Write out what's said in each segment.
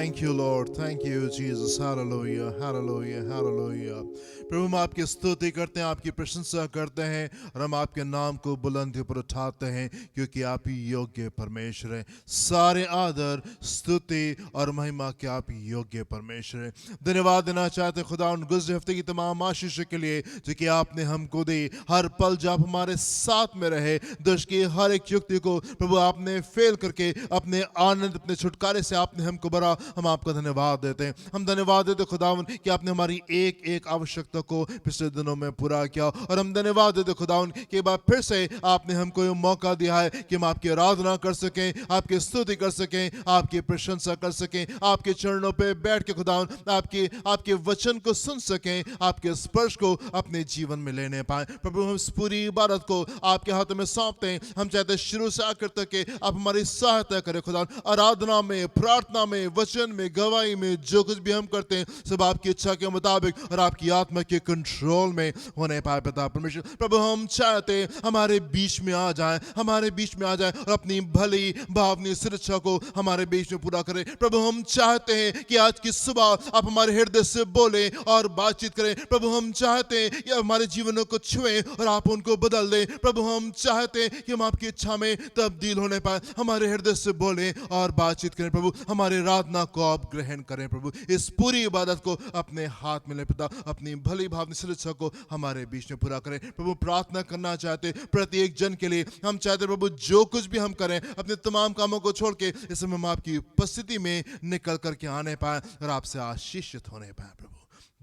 Thank you, Lord. Thank you, Jesus. Hallelujah. Hallelujah. Hallelujah. प्रभु हम आपकी स्तुति करते हैं, आपकी प्रशंसा करते हैं और हम आपके नाम को बुलंदी पर उठाते हैं क्योंकि आप ही योग्य परमेश्वर हैं। सारे आदर, स्तुति और महिमा के आप ही योग्य परमेश्वर हैं। धन्यवाद देना चाहते हैं खुदा उन गुज़रे हफ्ते की तमाम आशीषों के लिए जो कि आपने हमको दी। हर पल जब आप हमारे साथ में रहे, दुष्ट की हर एक युक्ति को प्रभु आपने फेल करके अपने आनंद, अपने छुटकारे से आपने हमको भरा। हम आपका धन्यवाद देते हैं। हम धन्यवाद देते खुदावन कि आपने हमारी एक एक आवश्यकता को पिछले दिनों में पूरा किया और हम धन्यवाद देते खुदावन कि एक बार फिर से आपने हमको ये मौका दिया है कि हम आपकी आराधना कर सकें, आपकी स्तुति कर सकें, आपकी प्रशंसा कर सकें, आपके चरणों पे बैठ के खुदावन आपके वचन को सुन सकें, आपके स्पर्श को अपने जीवन में लेने पाए। प्रभु हम इस पूरी इबादत को आपके हाथों में सौंपते हैं। हम चाहते हैं शुरू से आखिर तक के आप हमारी सहायता करें खुदा। आराधना में, प्रार्थना में, वचन में, गवाही में जो कुछ भी हम करते हैं सब आपकी इच्छा के मुताबिक और आपकी आत्मा के कंट्रोल में होने पाए पिता परमेश्वर। प्रभु हम चाहते हैं हमारे बीच में आ जाए, हमारे बीच में आ जाए और अपनी भली भावनी सुरक्षा को हमारे बीच में पूरा करें। प्रभु हम चाहते हैं कि आज की सुबह आप हमारे हृदय से बोलें और बातचीत करें। प्रभु हम चाहते हैं कि हमारे जीवनों को छुएं और आप उनको बदल दें। प्रभु हम चाहते हैं कि हम आपकी इच्छा में तब्दील होने पाए। हमारे हृदय से बोलें और बातचीत करें प्रभु। हमारी आराधना को आप ग्रहण करें प्रभु। इस पूरी इबादत को अपने हाथ में ले पिता। अपनी भली भावनी सुरक्षा को हमारे बीच में पूरा करें प्रभु। प्रार्थना करना चाहते प्रत्येक जन के लिए। हम चाहते प्रभु जो कुछ भी हम करें अपने तमाम कामों को छोड़ के इस समय हम आपकी उपस्थिति में निकल करके आने पाए और आपसे आशीषित होने पाए प्रभु।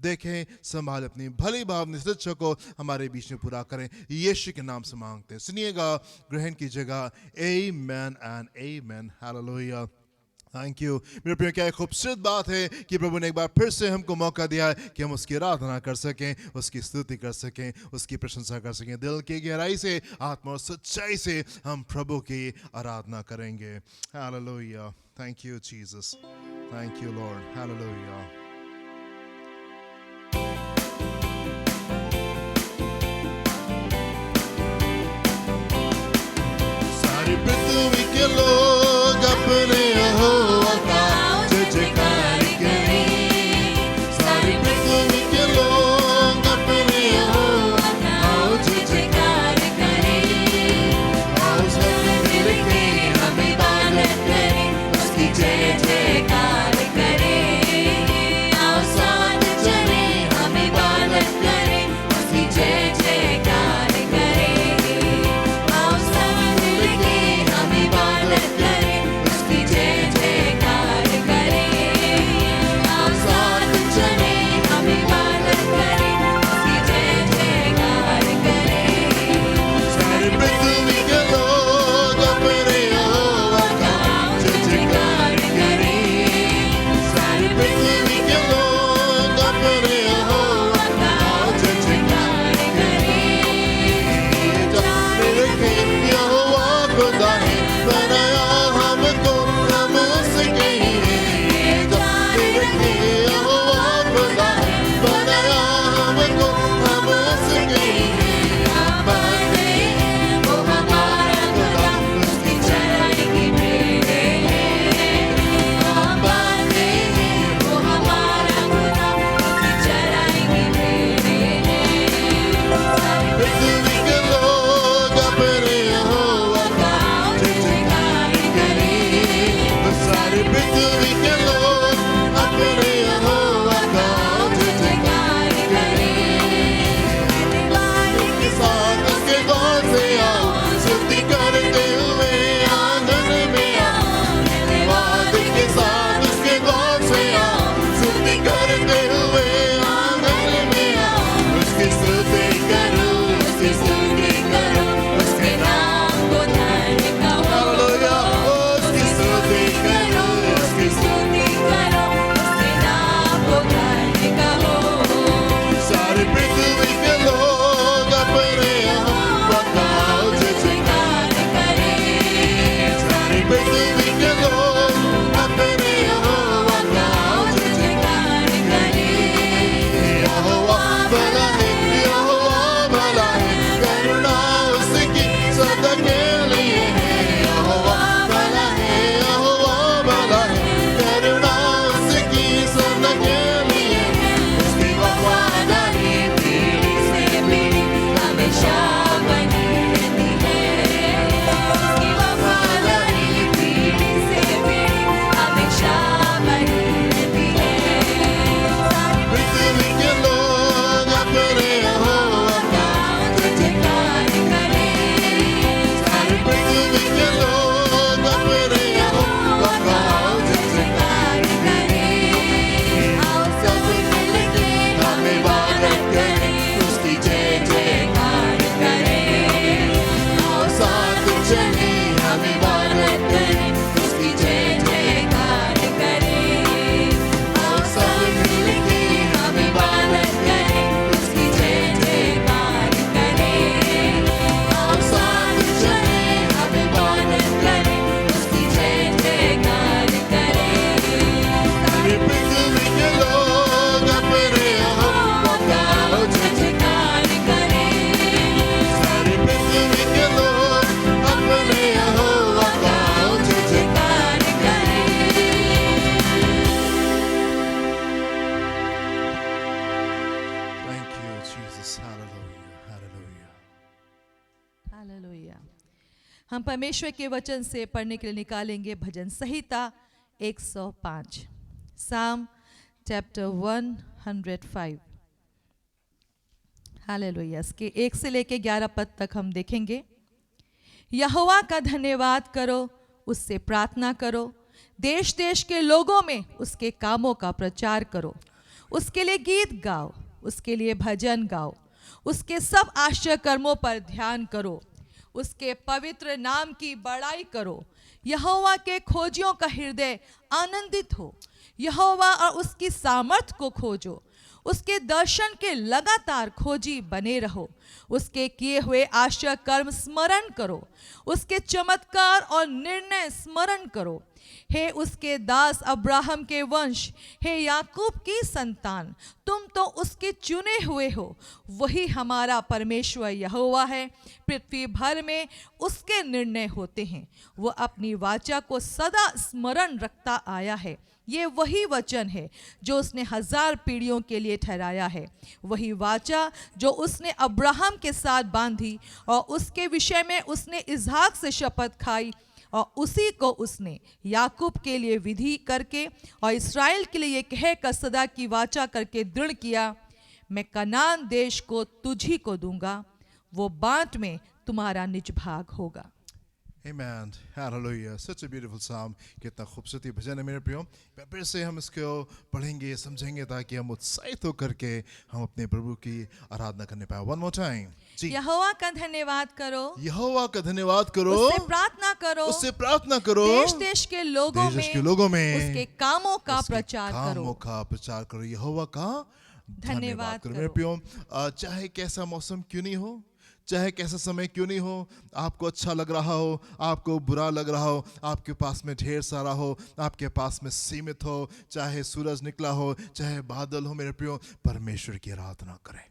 देखें, संभाल अपनी भली भावनी शिक्षा को हमारे बीच में पूरा करें। यीशु के नाम से मांगते हैं, सुनिएगा, ग्रहण कीजिएगा। Amen and amen. Hallelujah. Thank you मेरे प्रिय। क्या एक खूबसूरत बात है कि प्रभु ने एक बार फिर से हमको मौका दिया है कि हम उसकी आराधना कर सकें, उसकी स्तुति कर सकें, उसकी प्रशंसा कर सकें। दिल की गहराई से, आत्मा और सच्चाई से हम प्रभु की आराधना करेंगे। Hallelujah. Thank you Jesus. Thank you Lord. Hallelujah. सारी पृथ्वी के लोग अपने यहोवा का जय जयकार करें। सारी पृथ्वी के लोग अपने यहोवा का जय जयकार करें। आओ सब मिलके हम इबादत करें, उसकी जय जयकार करें। हम परमेश्वर के वचन से पढ़ने के लिए निकालेंगे भजन संहिता 105, साम चैप्टर 105। हालेलुया। इसके 1 से लेके 11 पद तक हम देखेंगे। यहोवा का धन्यवाद करो, उससे प्रार्थना करो, देश देश के लोगों में उसके कामों का प्रचार करो, उसके लिए गीत गाओ, उसके लिए भजन गाओ, उसके सब आश्चर्य कर्मों पर ध्यान करो, उसके पवित्र नाम की बड़ाई करो। यहोवा के खोजियों का हृदय आनंदित हो, यहोवा और उसकी सामर्थ को खोजो, उसके दर्शन के लगातार खोजी बने रहो, उसके किए हुए आश्चर्य कर्म स्मरण करो, उसके चमत्कार और निर्णय स्मरण करो। हे उसके दास अब्राहम के वंश, हे याकूब की संतान, तुम तो उसके चुने हुए हो। वही हमारा परमेश्वर यहोवा है, पृथ्वी भर में उसके निर्णय होते हैं। वो अपनी वाचा को सदा स्मरण रखता आया है। ये वही वचन है जो उसने 1000 पीढ़ियों के लिए ठहराया है, वही वाचा जो उसने अब्राहम के साथ बांधी और उसके विषय में उसने इसहाक से शपथ खाई, और उसी को उसने याकूब के लिए विधि करके और इस्राएल के लिए ये कहकर सदा की वाचा करके दृढ़ किया, मैं कनान देश को तुझी को दूंगा, वो बाँट में तुम्हारा निज भाग होगा। Amen. Hallelujah. Such a beautiful psalm. कितना खूबसूरत भजन है मेरे प्रियो। फिर से हम इसको पढ़ेंगे, समझेंगे ताकि हम उत्साहित होकर के हम अपने प्रभु की आराधना करने पाए। One more time. जी। यहोवा का धन्यवाद करो, यहोवा का धन्यवाद करो, उससे प्रार्थना करो, उससे प्रार्थना करो, देश देश के लोगों में उसके कामों का प्रचार करो। कामों का प्रचार करो। यहोवा का धन्यवाद करो। मेरे प्रियो, चाहे कैसा मौसम क्यों नहीं हो, चाहे कैसा समय क्यों नहीं हो, आपको अच्छा लग रहा हो, आपको बुरा लग रहा हो, आपके पास में ढेर सारा हो, आपके पास में सीमित हो, चाहे सूरज निकला हो, चाहे बादल हो, मेरे प्रियो, परमेश्वर की आराधना करें,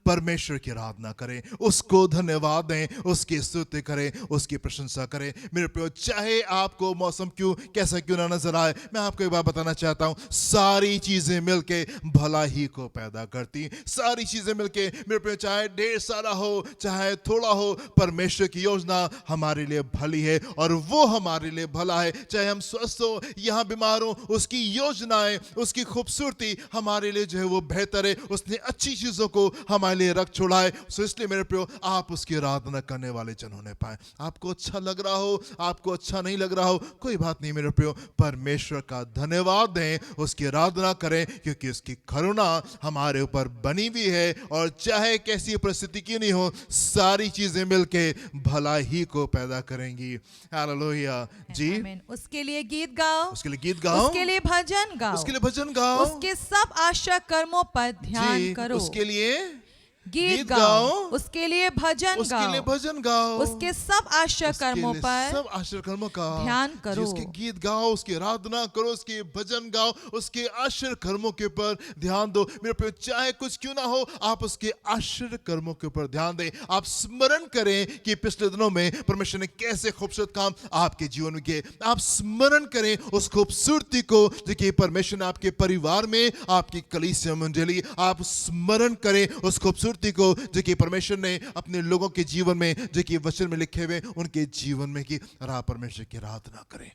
परमेश्वर की आराधना करें, उसको धन्यवाद दें, उसकी स्तुति करें, उसकी प्रशंसा करें। मेरे प्रियो, चाहे आपको मौसम क्यों कैसा क्यों ना नजर आए, मैं आपको एक बात बताना चाहता हूं, सारी चीजें मिलके भला ही को पैदा करती। सारी चीजें मिलके मेरे प्रियो, चाहे ढेर सारा हो चाहे थोड़ा हो, परमेश्वर की योजना हमारे लिए भली है और वो हमारे लिए भला है। चाहे हम स्वस्थ हो, यहां बीमार हो, उसकी योजनाएं, उसकी खूबसूरती हमारे लिए जो है वो बेहतर है। उसने अच्छी चीजों को हमारे लिए रख छोड़ा है। सो इसलिए मेरे प्रियो, आप उसकी आराधना करने वाले जन होने पाए। आपको अच्छा लग रहा हो, आपको अच्छा नहीं लग रहा हो, कोई बात नहीं मेरे प्रियो, परमेश्वर का धन्यवाद दें, उसकी आराधना करें, क्योंकि उसकी करुणा हमारे ऊपर बनी हुई है। और चाहे कैसी परिस्थिति क्यों नहीं हो, सारी चीजें मिलके भला ही को पैदा करेंगी। हालेलुया। जी। आमीन। उसके लिए गीत गाओ, उसके लिए गीत गाओ, उसके लिए भजन गाओ, उसके लिए भजन गाओ, उसके सब आश्चर्य कर्मों पर ध्यान करो। उसके लिए गीत गाओ, उसके लिए भजन उसके गाओ, लिए भजन गाओ, उसके सब आश्चर्य कर्मों पर सब आश्चर्य कर्मों का ध्यान करो। उसके गीत गाओ, उसकी आराधना करो, उसके भजन गाओ, उसके आश्चर्य कर्मों के ऊपर ध्यान दो। मेरे प्रिय, चाहे कुछ क्यों ना हो, आप उसके आश्चर्य कर्मों के ऊपर ध्यान दें। आप स्मरण करें कि पिछले दिनों में परमेश्वर ने कैसे खूबसूरत काम आपके जीवन में किए। आप स्मरण करें उस खूबसूरती को जो कि परमेश्वर ने आपके परिवार में, आपकी कलीसिया मंडली, आप स्मरण करें उस खूबसूरती को जो कि परमेश्वर ने अपने लोगों के जीवन में, जो कि वचन में लिखे हुए उनके जीवन में की। और आप परमेश्वर की आराधना करें,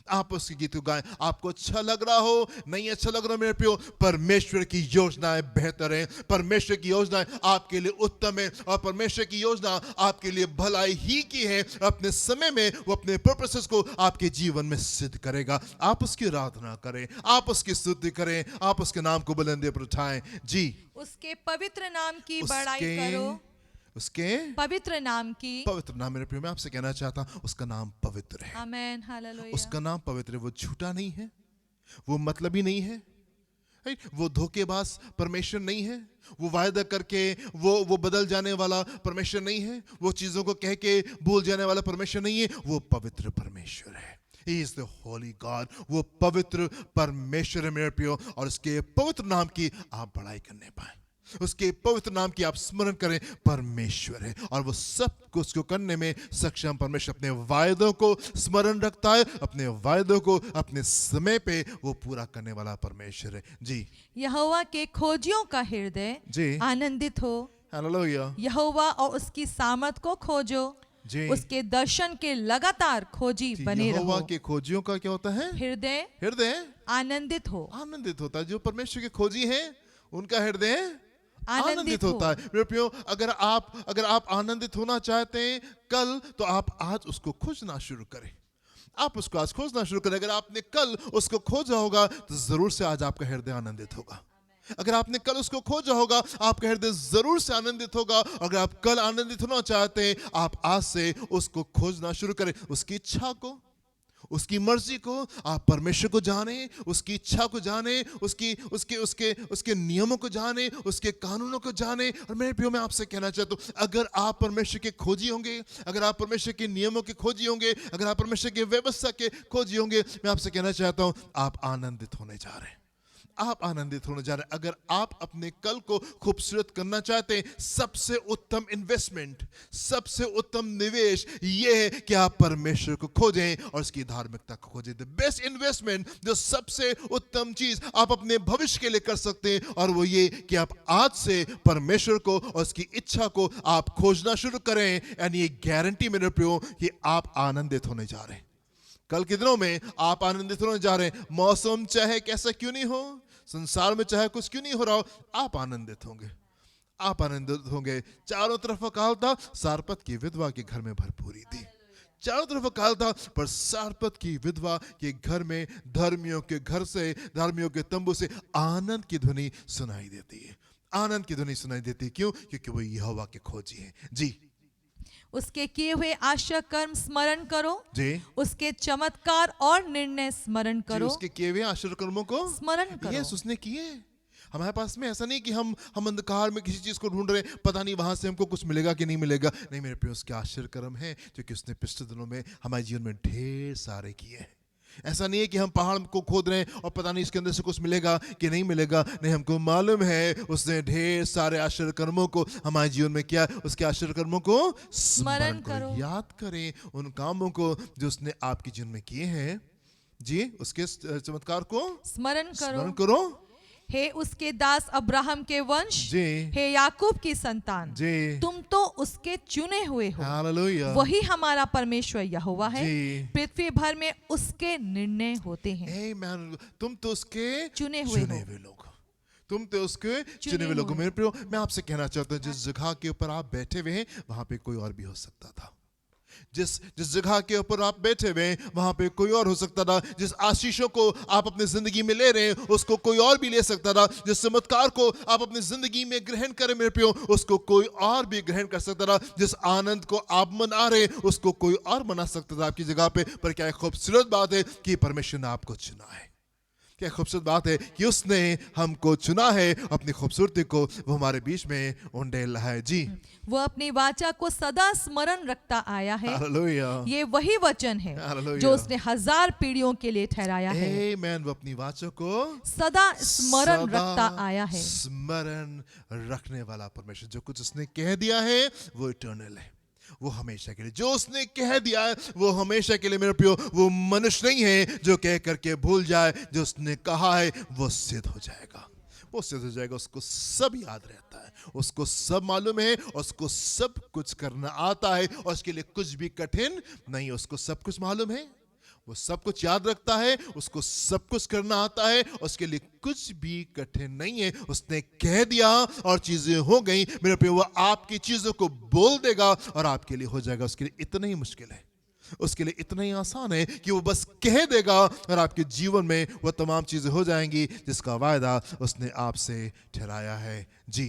आप उसके गीत गाएं। आपको अच्छा लग रहा हो, नहीं अच्छा लग रहा मेरे प्रियो, परमेश्वर की योजनाएं बेहतर हैं, परमेश्वर की योजनाएं आपके लिए उत्तम है, और परमेश्वर की योजना आपके लिए भलाई ही की है। अपने समय में वो अपने पर्पसेस को आपके जीवन में सिद्ध करेगा। आप उसकी आराधना करें, आप उसकी स्तुति करें, आप उसके नाम को बुलंदी पर उठाएं। जी। उसके पवित्र नाम की बड़ाई करो, उसके पवित्र नाम की। पवित्र नाम, मेरे प्रिय, मैं आपसे कहना चाहता हूं, उसका नाम पवित्र है। आमीन। हालेलुया। उसका नाम पवित्र है। वो झूठा नहीं है, वो मतलबी नहीं है, वो धोखेबाज परमेश्वर नहीं है, वो वायदा करके वो बदल जाने वाला परमेश्वर नहीं है, वो चीजों को कह के भूल जाने वाला परमेश्वर नहीं है। वो पवित्र परमेश्वर है। He is the holy God. वो पवित्र परमेश्वर है मेरे प्रियो, और उसके पवित्र नाम की आप बड़ाई करने पाए, उसके पवित्र नाम की आप स्मरण करें। परमेश्वर है और वो सब कुछ को करने में सक्षम परमेश्वर अपने वायदों को स्मरण रखता है, अपने वायदों को अपने समय पे वो पूरा करने वाला परमेश्वर है। जी। यहोवा के खोजियों का हृदय जी आनंदित हो, हालेलुया। यहोवा और उसकी सामर्थ को खोजो, जी। उसके दर्शन के लगातार खोजी बने यहोवा रहो। के खोजियों का क्या होता है? हृदय हृदय आनंदित हो, आनंदित होता है। जो परमेश्वर के खोजी हैं उनका हृदय आनंदित आनंदित हो। होता है। मेरे प्रियो, अगर आप आनंदित होना चाहते हैं कल, तो आप आज उसको खोजना शुरू करें। आप उसको आज खोजना शुरू करें। अगर आपने कल उसको खोजा होगा तो जरूर से आज आपका हृदय आनंदित होगा। अगर आपने कल उसको खोजा होगा, आपका हृदय जरूर से आनंदित होगा। अगर आप कल आनंदित होना चाहते हैं, आप आज से उसको खोजना शुरू करें। उसकी इच्छा को, उसकी मर्जी को, आप परमेश्वर को जाने, उसकी इच्छा को जाने, उसकी उसके उसके उसके नियमों को जाने, उसके कानूनों को जाने। और मेरे प्रियो, मैं आपसे कहना चाहता हूं, अगर आप परमेश्वर के खोजी होंगे, अगर आप परमेश्वर के नियमों के खोजी होंगे, अगर आप परमेश्वर के व्यवस्था के खोजी होंगे, मैं आपसे कहना चाहता हूं, आप आनंदित होने जा रहे हैं। आप आनंदित होने जा रहे हैं। अगर आप अपने कल को खूबसूरत करना चाहते हैं, सबसे उत्तम इन्वेस्टमेंट, सबसे उत्तम निवेश यह है कि आप परमेश्वर को खोजें और उसकी धार्मिकता को खोजें। द बेस्ट इन्वेस्टमेंट, जो सबसे उत्तम चीज आप अपने भविष्य के लिए कर सकते हैं, और वो ये कि आप आज से परमेश्वर को और उसकी इच्छा को आप खोजना शुरू करें। यानी ये गारंटी मेरे प्रियो कि आप आनंदित होने जा रहे हैं। कल के दिनों में आप आनंदित होने जा रहे हैं। मौसम चाहे कैसा क्यों नहीं हो, संसार में चाहे कुछ क्यों नहीं हो रहा हो, आप आनंदित होंगे। आप आनंदित होंगे। चारों तरफ अकाल था, सारपत की विधवा के घर में भरपूरी थी। चारों तरफ अकाल था, पर सारपत की विधवा के घर में, धर्मियों के घर से, धर्मियों के तंबू से आनंद की ध्वनि सुनाई देती है। आनंद की ध्वनि सुनाई देती है। क्यों? क्योंकि वो यहोवा के खोजी है। जी। उसके किए हुए आश्चर्य कर्म स्मरण करो, जी। उसके चमत्कार और निर्णय स्मरण जी, करो, उसके किए हुए आश्चर्य कर्मों को स्मरण करो। यीशु उसने किए। हमारे पास में ऐसा नहीं कि हम अंधकार में किसी चीज को ढूंढ रहे हैं, पता नहीं वहां से हमको कुछ मिलेगा कि नहीं मिलेगा। नहीं मेरे प्रिय, उसके आश्चर्य कर्म है क्योंकि उसने पिछले दिनों में हमारे जीवन में ढेर सारे किए हैं। ऐसा नहीं है कि हम पहाड़ को खोद रहे हैं और पता नहीं इसके अंदर से कुछ मिलेगा कि नहीं मिलेगा। नहीं, हमको मालूम है उसने ढेर सारे आश्चर्य कर्मों को हमारे जीवन में किया। उसके आश्चर्य कर्मों को स्मरण करो, याद करें उन कामों को जो उसने आपके जीवन में किए हैं। जी, उसके चमत्कार को स्मरण स्मरण करो। करो। हे उसके दास अब्राहम के वंश, जी। हे याकूब की संतान, जी। तुम तो उसके चुने हुए हो। हालेलुया। वही हमारा परमेश्वर यहोवा है। जी। पृथ्वी भर में उसके निर्णय होते हैं। आमेन। तुम तो उसके चुने हुए लोग, तुम तो उसके चुने हुए लोग। मेरे प्रियो, मैं आपसे कहना चाहता हूँ, जिस जगह के ऊपर आप बैठे हुए हैं वहां पे कोई और भी हो सकता था। जिस जगह के ऊपर आप बैठे हुए हैं वहां पे कोई और हो सकता था। जिस आशीषों को आप अपनी जिंदगी में ले रहे हैं उसको कोई और भी ले सकता था। जिस चमत्कार को आप अपनी जिंदगी में ग्रहण करें मेरे प्रियो, उसको कोई और भी ग्रहण कर सकता था। जिस आनंद को आप मना रहे हैं उसको कोई और मना सकता था आपकी जगह पे। पर क्या खूबसूरत बात है कि परमेश्वर ने आपको चुना है। क्या खूबसूरत बात है कि उसने हमको चुना है। अपनी खूबसूरती को वो हमारे बीच में उंडेल रहा है। जी। वो अपनी वाचा को सदा स्मरण रखता आया है। हालेलुया। ये वही वचन है हालेलुया। जो उसने 1000 पीढ़ियों के लिए ठहराया है। आमेन। वो अपनी वाचा को सदा स्मरण सदा रखता आया है। स्मरण रखने वाला परमेश्वर। जो कुछ उसने कह दिया है वो इटर्नल है, वो हमेशा के लिए। जो उसने कह दिया है वो हमेशा के लिए मेरे प्रियो। वो मनुष्य नहीं है जो कह करके भूल जाए। जो उसने कहा है वो सिद्ध हो जाएगा, वो सिद्ध हो जाएगा। उसको सब याद रहता है, उसको सब मालूम है, उसको सब कुछ करना आता है और उसके लिए कुछ भी कठिन नहीं। उसको सब कुछ मालूम है, वो सब कुछ याद रखता है, उसको सब कुछ करना आता है, उसके लिए कुछ भी कठिन नहीं है। उसने कह दिया और चीजें हो गई। मेरे प्रिय, वो आपकी चीजों को बोल देगा और आपके लिए हो जाएगा। उसके लिए इतना ही मुश्किल है, उसके लिए इतना ही आसान है कि वो बस कह देगा और आपके जीवन में वो तमाम चीजें हो जाएंगी जिसका वायदा उसने आपसे ठहराया है। जी।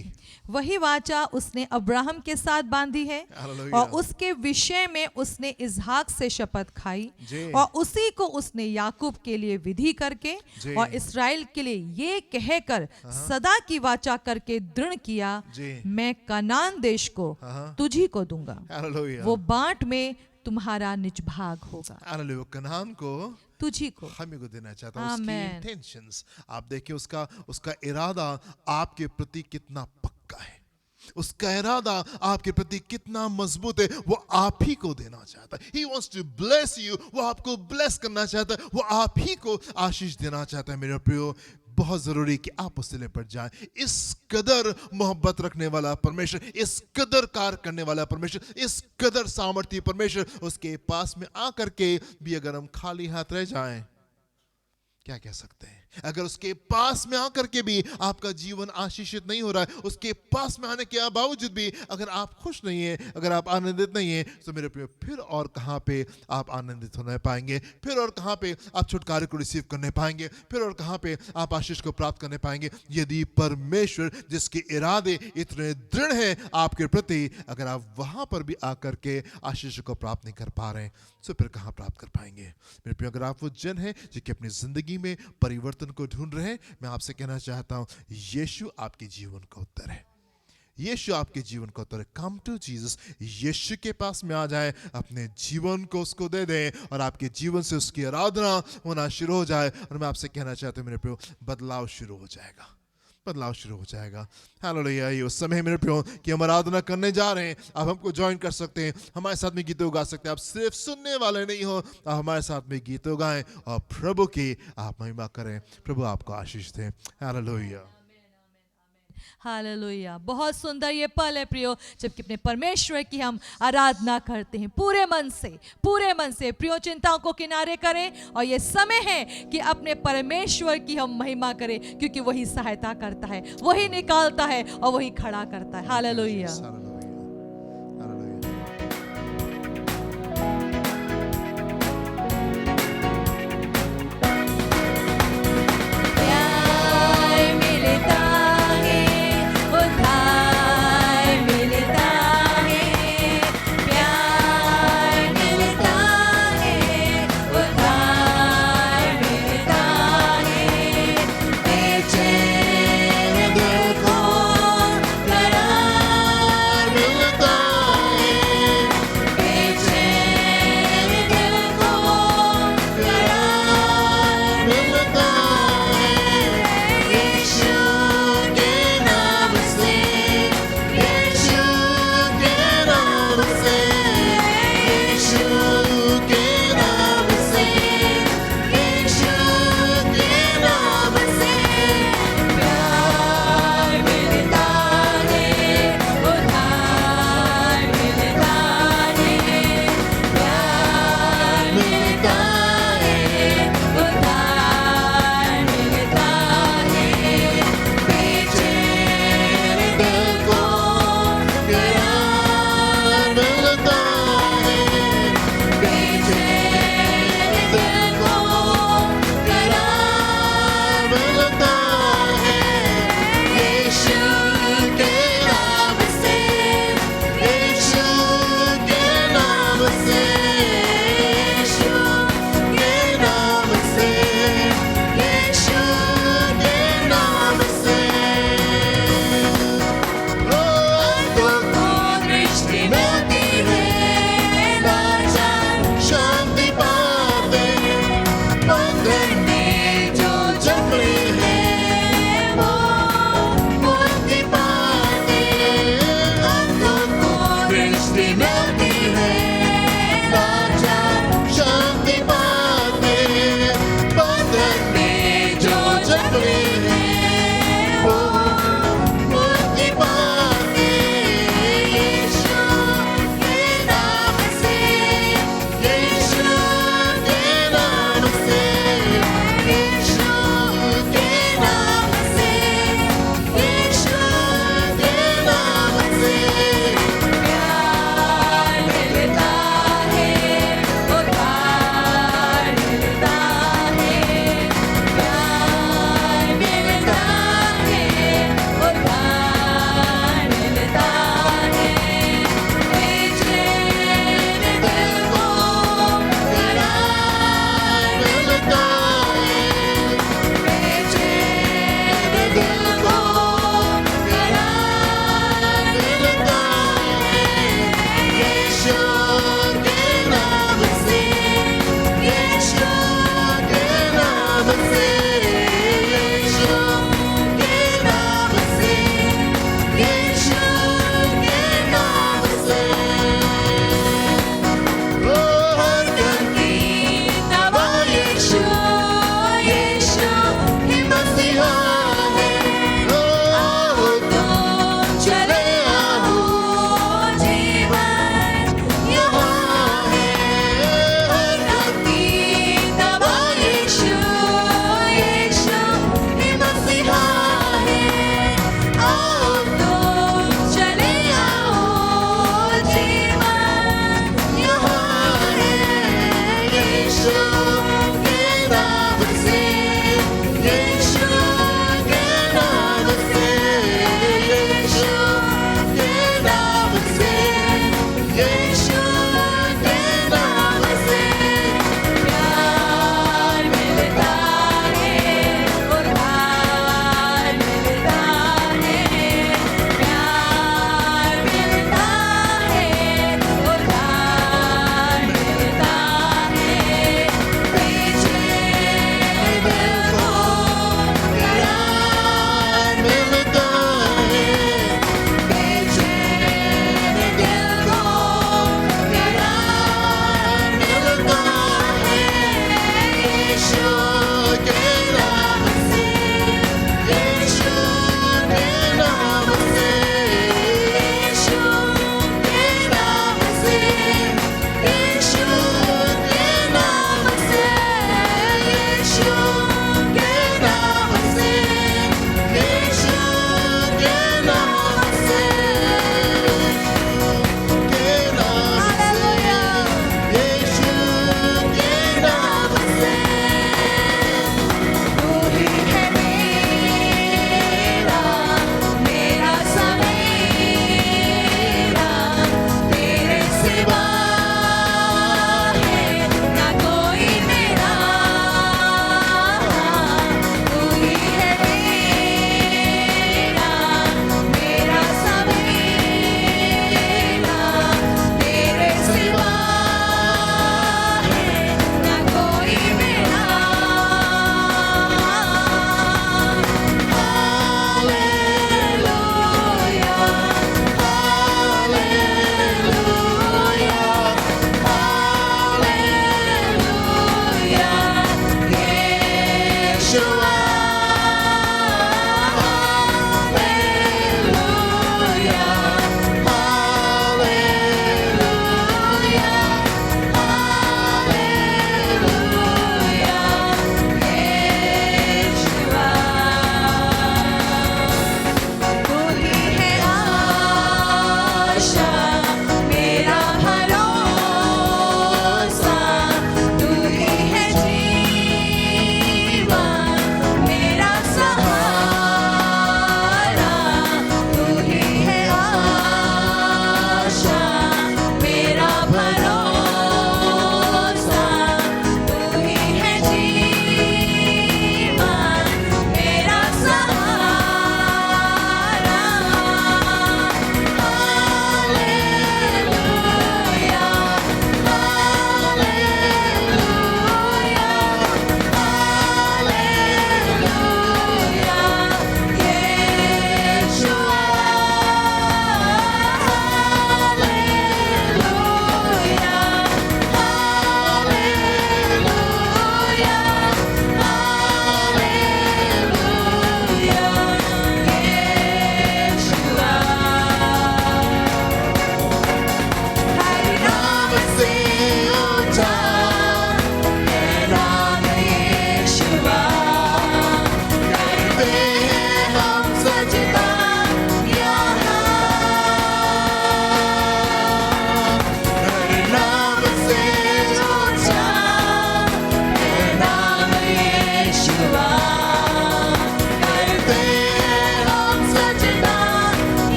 वही वाचा उसने अब्राहम के साथ बांधी है हालेलुया। और उसके विषय में उसने इसहाक से शपथ खाई जी। और उसी को उसने याकूब के लिए विधि करके जी। और इसराइल के लिए ये कहकर सदा की वाचा करके दृढ़ किया, जी। मैं कनान देश को तुझी को दूंगा, हालेलुया। वो बांट में तुम्हारा निज भाग होगा। हालेलुया। कनान को तुझी को हमें को देना चाहता हूँ। उसकी आमेन। इंटेंशंस आप देखिए, उसका इरादा आपके प्रति कितना पक्का है, उसका इरादा आपके प्रति कितना मजबूत है। वो आप ही को देना चाहता है। He wants to bless you। वो आपको ब्लेस करना चाहता है, वो आप ही को आशीष देना चाहता है। मेरे प्रियो, बहुत जरूरी कि आप उससे लिपट जाएं। इस कदर मोहब्बत रखने वाला परमेश्वर, इस कदर कार्य करने वाला परमेश्वर, इस कदर सामर्थ्य परमेश्वर, उसके पास में आकर के भी अगर हम खाली हाथ रह जाएं, क्या कह सकते हैं? अगर उसके पास में आकर के भी आपका जीवन आशीषित नहीं हो रहा है, उसके पास में आने के बावजूद भी अगर आप खुश नहीं है, अगर आप आनंदित नहीं है, तो मेरे प्रिय फिर और कहां पे आप आनंदित होने पाएंगे? फिर और कहां पे आप छुटकारे को रिसीव करने पाएंगे? फिर और कहां पे आप आशीष को प्राप्त करने पाएंगे? यदि परमेश्वर जिसके इरादे इतने दृढ़ हैं आपके प्रति, अगर आप वहां पर भी आकर के आशीष को प्राप्त नहीं कर पा रहे हैं, तो फिर कहां प्राप्त कर पाएंगे? मेरे प्रिय, अगर आप वो जन हैं जो कि अपनी जिंदगी में परिवर्तन को ढूंढ रहे हैं, मैं आपसे कहना चाहता हूं, यीशु आपके जीवन का उत्तर है। यीशु आपके जीवन का उत्तर है। कम टू जीसस, यीशु के पास में आ जाए, अपने जीवन को उसको दे दें और आपके जीवन से उसकी आराधना होना शुरू हो जाए। और मैं आपसे कहना चाहता हूं मेरे प्रियो, बदलाव शुरू हो जाएगा, बदलाव शुरू हो जाएगा। हालेलुया। ये उस समय मेरे प्रियो कि हम आराधना करने जा रहे हैं। आप हमको ज्वाइन कर सकते हैं, हमारे साथ में गीतों गा सकते हैं। आप सिर्फ सुनने वाले नहीं हो, आप हमारे साथ में गीतों गाएं और प्रभु की आप महिमा करें। प्रभु आपको आशीष दें। हालेलुया। हालेलुया। बहुत सुंदर ये पल है प्रियो, जबकि अपने परमेश्वर की हम आराधना करते हैं पूरे मन से, पूरे मन से। प्रियो, चिंताओं को किनारे करें और ये समय है कि अपने परमेश्वर की हम महिमा करें, क्योंकि वही सहायता करता है, वही निकालता है और वही खड़ा करता है। हालेलुया।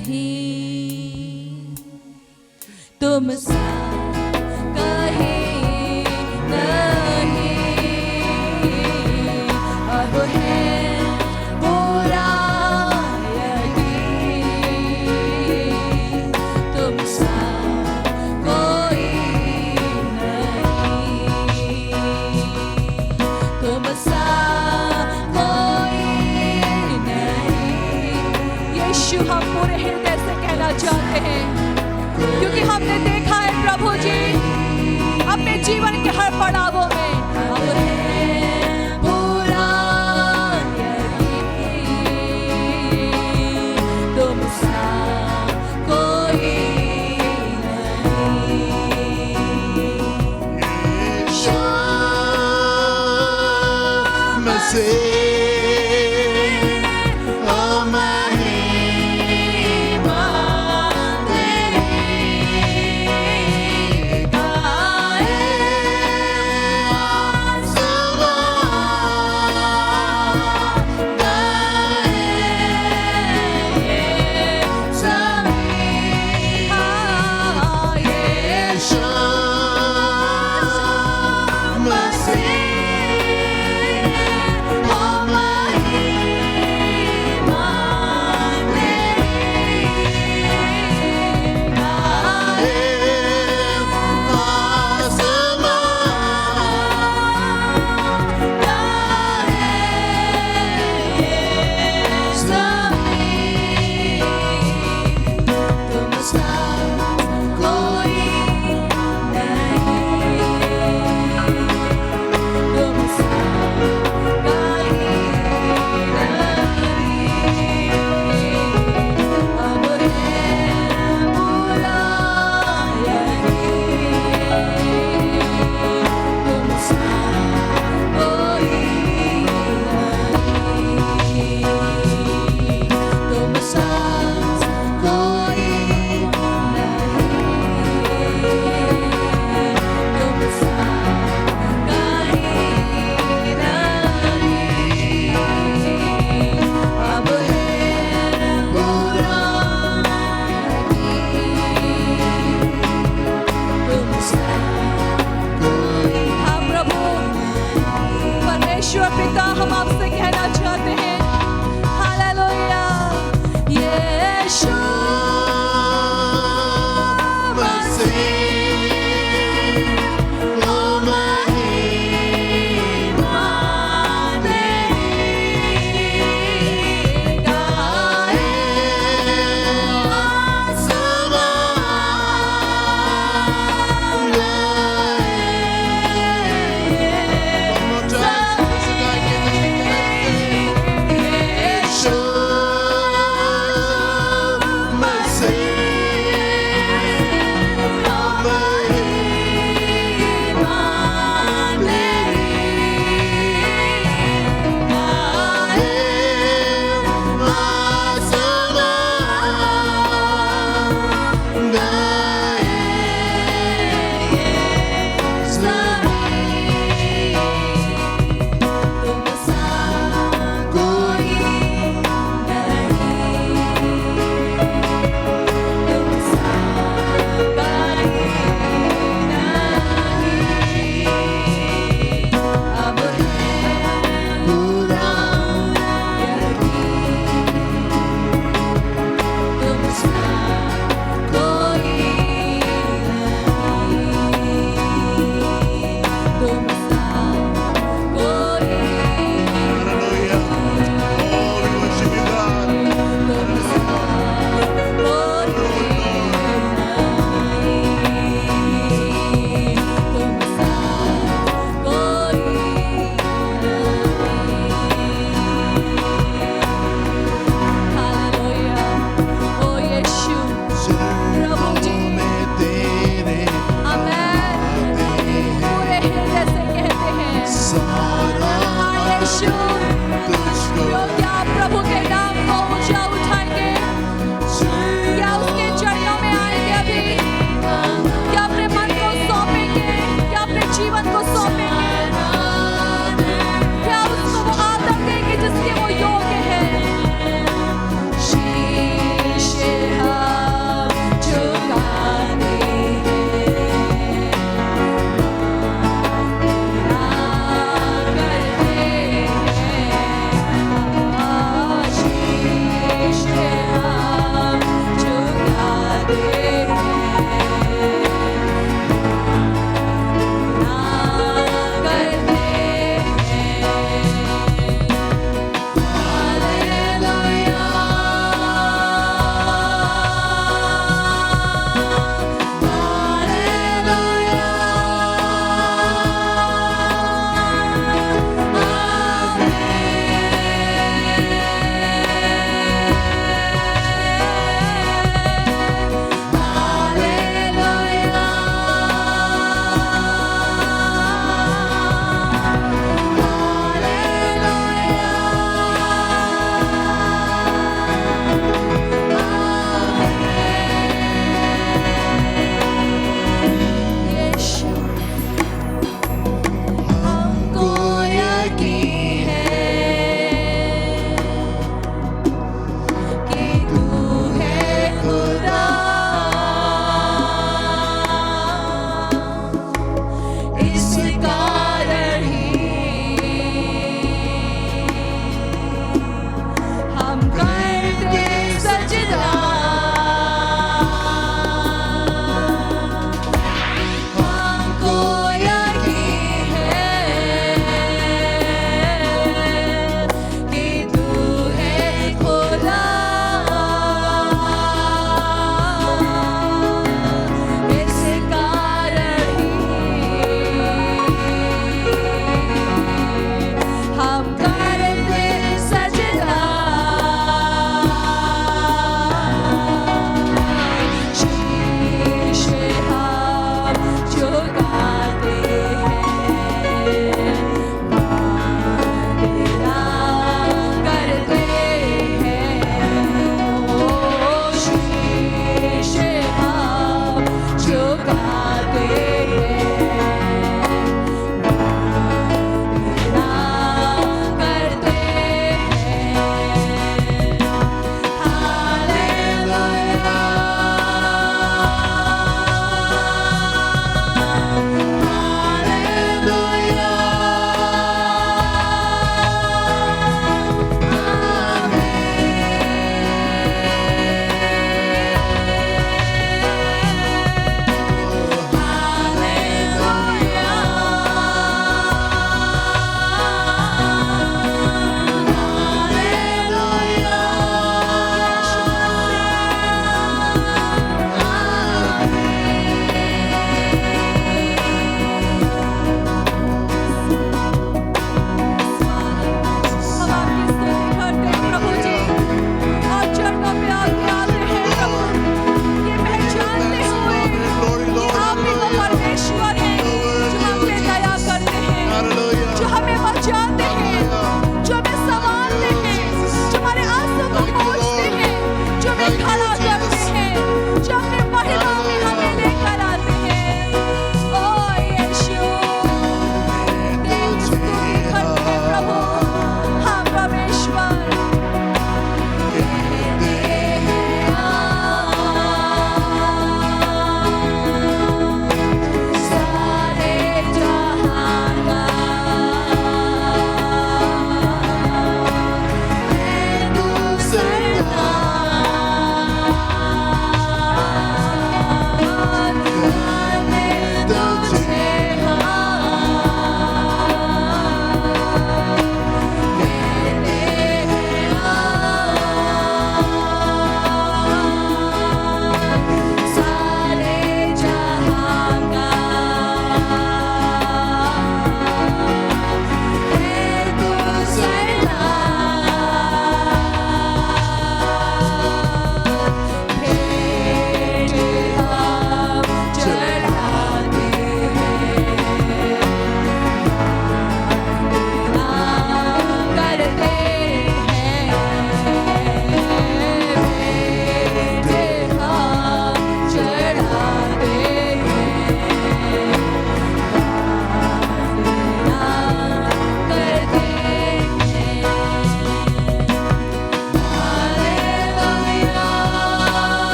नहीं, तुम सा कहीं नहीं, अब है पूरा यकीन, तुम सा कोई नहीं, तुम सा कोई नहीं। यीशु, हम पूरे हृदय से कहना चाहते हैं, क्योंकि हमने देखा है प्रभु जी अपने जीवन के हर पड़ावों में, अब है पूरा यकीन, तुम सा कोई मसीह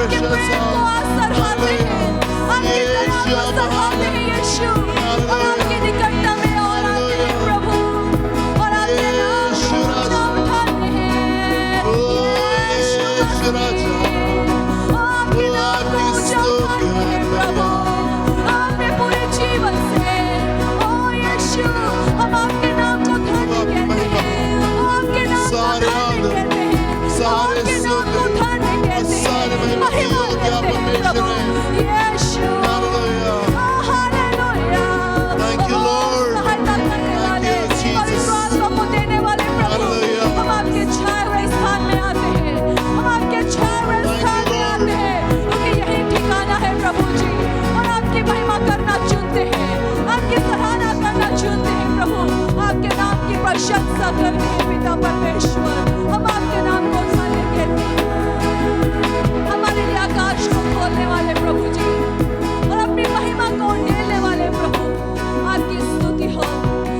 आपके प्रेम को आज सराहते हैं, आपके नाम को सराहते हैं यीशु। हम आपकी निकटता में और आते हैं प्रभु, और आपके नाम को ऊंचा उठाते हैं यीशु मसीह। आपके नाम को ऊंचा उठाते हैं प्रभु, आपने पूरे जीवन से ओ यीशु हम आपके नाम को धन्य कहते हैं, आपके नाम को धन्य कहते हैं, आपके नाम को धन्य कहते हैं, महिमा देते हैं प्रभु यीशु। हालेलुया। Thank you, Lord. सहायता करने वाले, पवित्र आत्मा को देने वाले प्रभु, हम आपके छाए हुए स्थान में आते हैं, हम आपके छाए हुए स्थान में आते हैं, क्योंकि यही ठिकाना है प्रभु जी। और आपकी महिमा करना चुनते हैं, आपकी सराहना करना चुनते हैं प्रभु, आपके नाम की प्रशंसा करते हैं पिता परमेश्वर। हम आपके नाम को धन्य कहते हैं, हमारे लिए आकाश को खोलने वाले प्रभु जी, और अपनी महिमा को उंडेलने वाले प्रभु, आपकी स्तुति हो।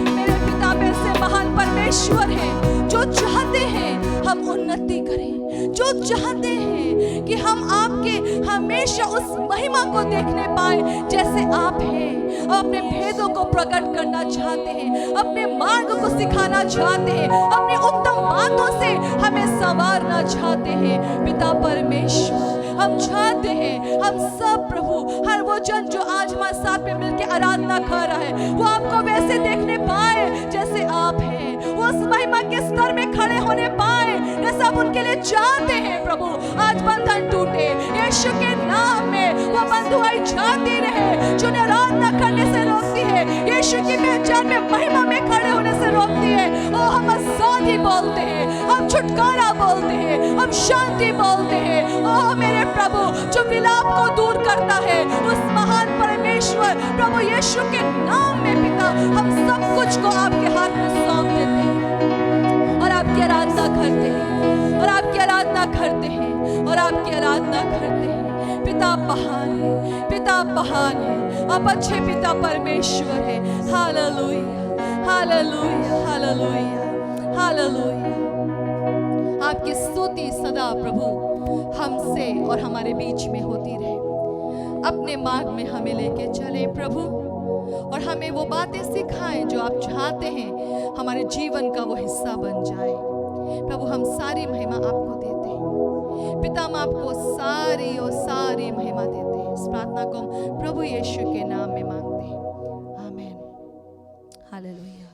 मेरे पिता में से महान परमेश्वर है, जो चाहते हैं हम उन्नति करें, जो चाहते हैं कि हम आपके हमेशा उस महिमा को देखने पाए जैसे आप हैं। हम अपने भेदों को प्रकट करना चाहते हैं, अपने मार्ग को सिखाना चाहते हैं, अपनी उत्तम बातों से हमें संवारना चाहते हैं पिता परमेश्वर। हम चाहते हैं हम सब प्रभु, हर वो जन जो आज हमारे साथ में मिलकर आराधना कर रहा है, वो आपको वैसे देखने पाए जैसे आप हैं, वो उस महिमा के स्तर में खड़े होने पाए जैसा आप उनके लिए चाहते हैं प्रभु। आज बंधन टूटे यीशु के नाम में, वो बंधुआई जाती रहे जो आराधना करने से रोकती है, यीशु की पहचान में महिमा में खड़े होने से रोकती है। ओ हम आजादी बोलते हैं, हम छुटकारा बोलते हैं, हम शांति बोलते हैं। ओ मेरे प्रभु, जो विलाप को दूर करता है, उस महान परमेश्वर प्रभु यीशु के नाम में पिता, हम सब कुछ को आपके हाथ में सौंप देते हैं और आपकी आराधना करते हैं, और आपकी आराधना करते हैं, और आपकी आराधना करते हैं। पिता आप महान है, पिता आप महान है, आप अच्छे पिता परमेश्वर है। Hallelujah, hallelujah, hallelujah, hallelujah. आपकी स्तुति सदा प्रभु हमसे और हमारे बीच में होती रहे। अपने मार्ग में हमें लेके चले प्रभु, और हमें वो बातें सिखाएं जो आप चाहते हैं हमारे जीवन का वो हिस्सा बन जाए प्रभु। हम सारी महिमा आपको देते हैं पिता, हम आपको सारी और सारी महिमा देते हैं। इस प्रार्थना को हम प्रभु यीशु के नाम में मांगते हैं, आमीन, हालेलुया।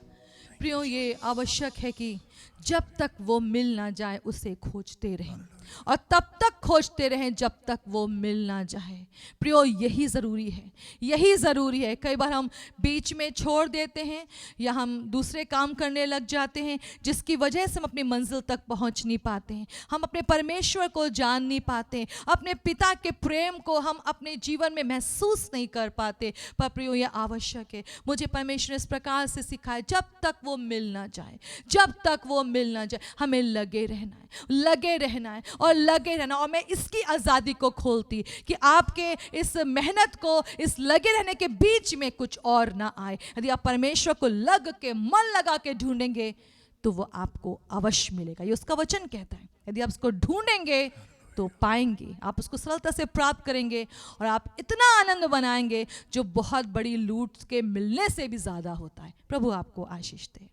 प्रियो, ये आवश्यक है कि जब तक वो मिल ना जाए उसे खोजते रहें, और तब तक खोजते रहें जब तक वो मिल ना जाए। प्रियो, यही ज़रूरी है, यही ज़रूरी है। कई बार हम बीच में छोड़ देते हैं या हम दूसरे काम करने लग जाते हैं, जिसकी वजह से हम अपनी मंजिल तक पहुंच नहीं पाते हैं, हम अपने परमेश्वर को जान नहीं पाते हैं, अपने पिता के प्रेम को हम अपने जीवन में महसूस नहीं कर पाते। पर प्रियो, यह आवश्यक है, मुझे परमेश्वर इस प्रकार से सिखाए, जब तक वो मिल ना जाए, जब तक वो मिल ना जाए, हमें लगे रहना है, लगे रहना है और लगे रहना। और मैं इसकी आज़ादी को खोलती कि आपके इस मेहनत को, इस लगे रहने के बीच में कुछ और ना आए। यदि आप परमेश्वर को लग के, मन लगा के ढूंढेंगे तो वो आपको अवश्य मिलेगा, ये उसका वचन कहता है। यदि आप उसको ढूंढेंगे तो पाएंगे, आप उसको सरलता से प्राप्त करेंगे, और आप इतना आनंद बनाएंगे जो बहुत बड़ी लूट के मिलने से भी ज़्यादा होता है। प्रभु आपको आशीष दे।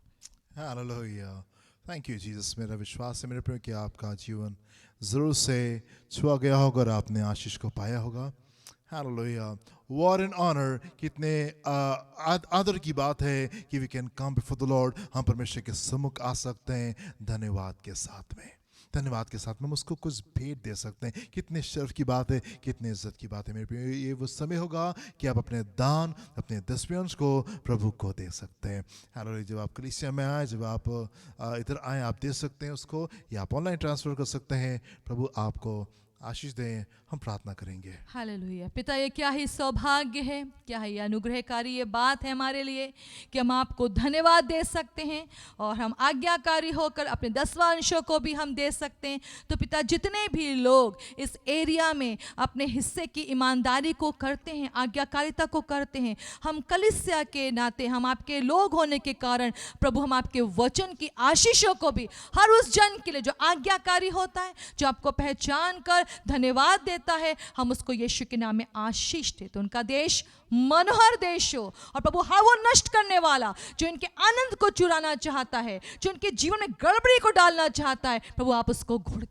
Hallelujah, thank you Jesus. मेरा विश्वास है मेरे प्रिय कि आपका जीवन ज़रूर से छुआ गया होगा और आपने आशीष को पाया होगा। हालेलुया, व्हाट एन ऑनर, कितने आदर की बात है कि we can come before the Lord, हम परमेश्वर के सम्मुख आ सकते हैं धन्यवाद के साथ में, धन्यवाद के साथ में हम उसको कुछ भेंट दे सकते हैं। कितने शर्फ की बात है, कितने इज्जत की बात है मेरे प्रिय। ये वो समय होगा कि आप अपने दान, अपने दसवें अंश को प्रभु को दे सकते हैं। हालेलुया, जब आप कलीसिया में आए, जब आप इधर आए, आप दे सकते हैं उसको, या आप ऑनलाइन ट्रांसफ़र कर सकते हैं। प्रभु आपको आशीष दें। हम प्रार्थना करेंगे। हालेलुया। पिता, ये क्या ही सौभाग्य है, क्या ही अनुग्रहकारी ये बात है हमारे लिए कि हम आपको धन्यवाद दे सकते हैं और हम आज्ञाकारी होकर अपने 10वां अंशों को भी हम दे सकते हैं। तो पिता, जितने भी लोग इस एरिया में अपने हिस्से की ईमानदारी को करते हैं, आज्ञाकारिता को करते हैं, हम कलीसिया के नाते, हम आपके लोग होने के कारण प्रभु, हम आपके वचन की आशीषों को भी हर उस जन के लिए जो आज्ञाकारी होता है, जो आपको पहचान कर धन्यवाद देता है, हम उसको यीशु के नाम में आशीष देते। उनका देश मनोहर देश हो। और प्रभु हाँ, वो नष्ट करने वाला जो इनके आनंद को चुराना चाहता है, जो इनके जीवन में गड़बड़ी को डालना चाहता है, प्रभु आप उसको घुड़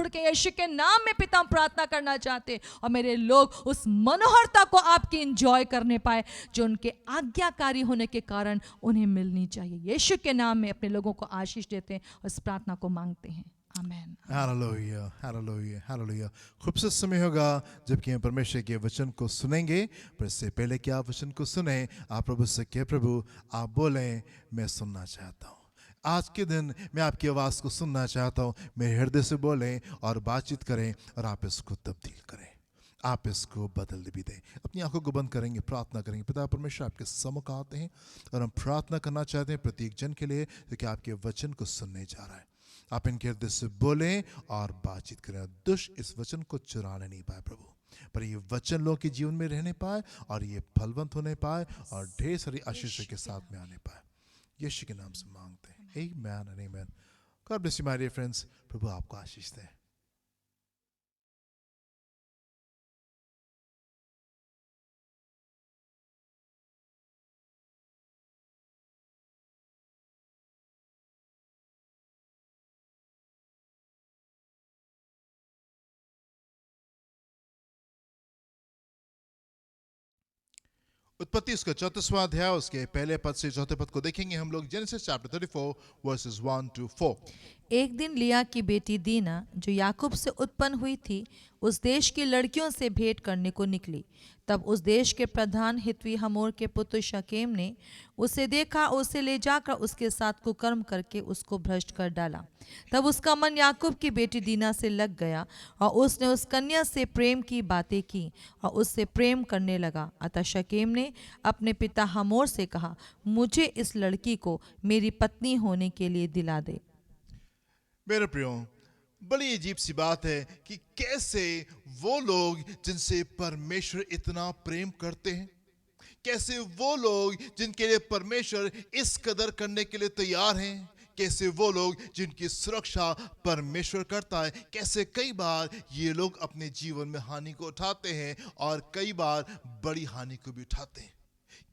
के यीशु के नाम में पिता हम प्रार्थना करना चाहते हैं। और मेरे लोग उस मनोहरता को आपकी इंजॉय करने पाए जो उनके आज्ञाकारी होने के कारण उन्हें मिलनी चाहिए। यीशु के नाम में अपने लोगों को आशीष देते हैं और इस प्रार्थना को मांगते हैं, आमीन। Hallelujah, hallelujah, hallelujah. खूबसूरत समय होगा जबकि हम परमेश्वर के वचन को सुनेंगे। पर इससे पहले कि आप वचन को सुने, आप प्रभु से कहे, प्रभु आप बोलें, मैं सुनना चाहता हूँ। आज के दिन मैं आपकी आवाज़ को सुनना चाहता हूँ। मेरे हृदय से बोलें और बातचीत करें और आप इसको तब्दील करें, आप इसको बदल भी दें। अपनी आंखों को बंद करेंगे, प्रार्थना करेंगे। पिता परमेश्वर आपके सम्मुख आते हैं और हम प्रार्थना करना चाहते हैं प्रत्येक जन के लिए जो कि आपके वचन को सुनने जा रहा है। आप इनके हृदय से बोलें और बातचीत करें। दुष्ट इस वचन को चुराने नहीं पाए प्रभु, पर ये वचन लोगों के जीवन में रहने पाए और ये फलवंत होने पाए और ढेर सारी आशीष के साथ में आने पाए। यीशु के नाम से मांगते हैं, amen and amen. God bless you my dear friends. प्रभु आपको आशीष दें। उत्पत्ति उसका 34वां अध्याय उसके पहले पद से चौथे पद को देखेंगे हम लोग। Genesis chapter 34 versus 1 to 4। एक दिन लिया की बेटी दीना जो याकूब से उत्पन्न हुई थी उस देश की लड़कियों से भेंट करने को निकली। तब उस देश के प्रधान हित्वी हमोर के पुत्र शकेम ने उसे देखा, उसे ले जाकर उसके साथ कुकर्म करके उसको भ्रष्ट कर डाला। तब उसका मन याकूब की बेटी दीना से लग गया और उसने उस कन्या से प्रेम की बातें की और उससे प्रेम करने लगा। अतः शकेम ने अपने पिता हमोर से कहा, मुझे इस लड़की को मेरी पत्नी होने के लिए दिला दे। मेरे प्रियो, बड़ी अजीब सी बात है कि कैसे वो लोग जिनसे परमेश्वर इतना प्रेम करते हैं, कैसे वो लोग जिनके लिए परमेश्वर इस कदर करने के लिए तैयार हैं, कैसे वो लोग जिनकी सुरक्षा परमेश्वर करता है, कैसे कई बार ये लोग अपने जीवन में हानि को उठाते हैं और कई बार बड़ी हानि को भी उठाते हैं।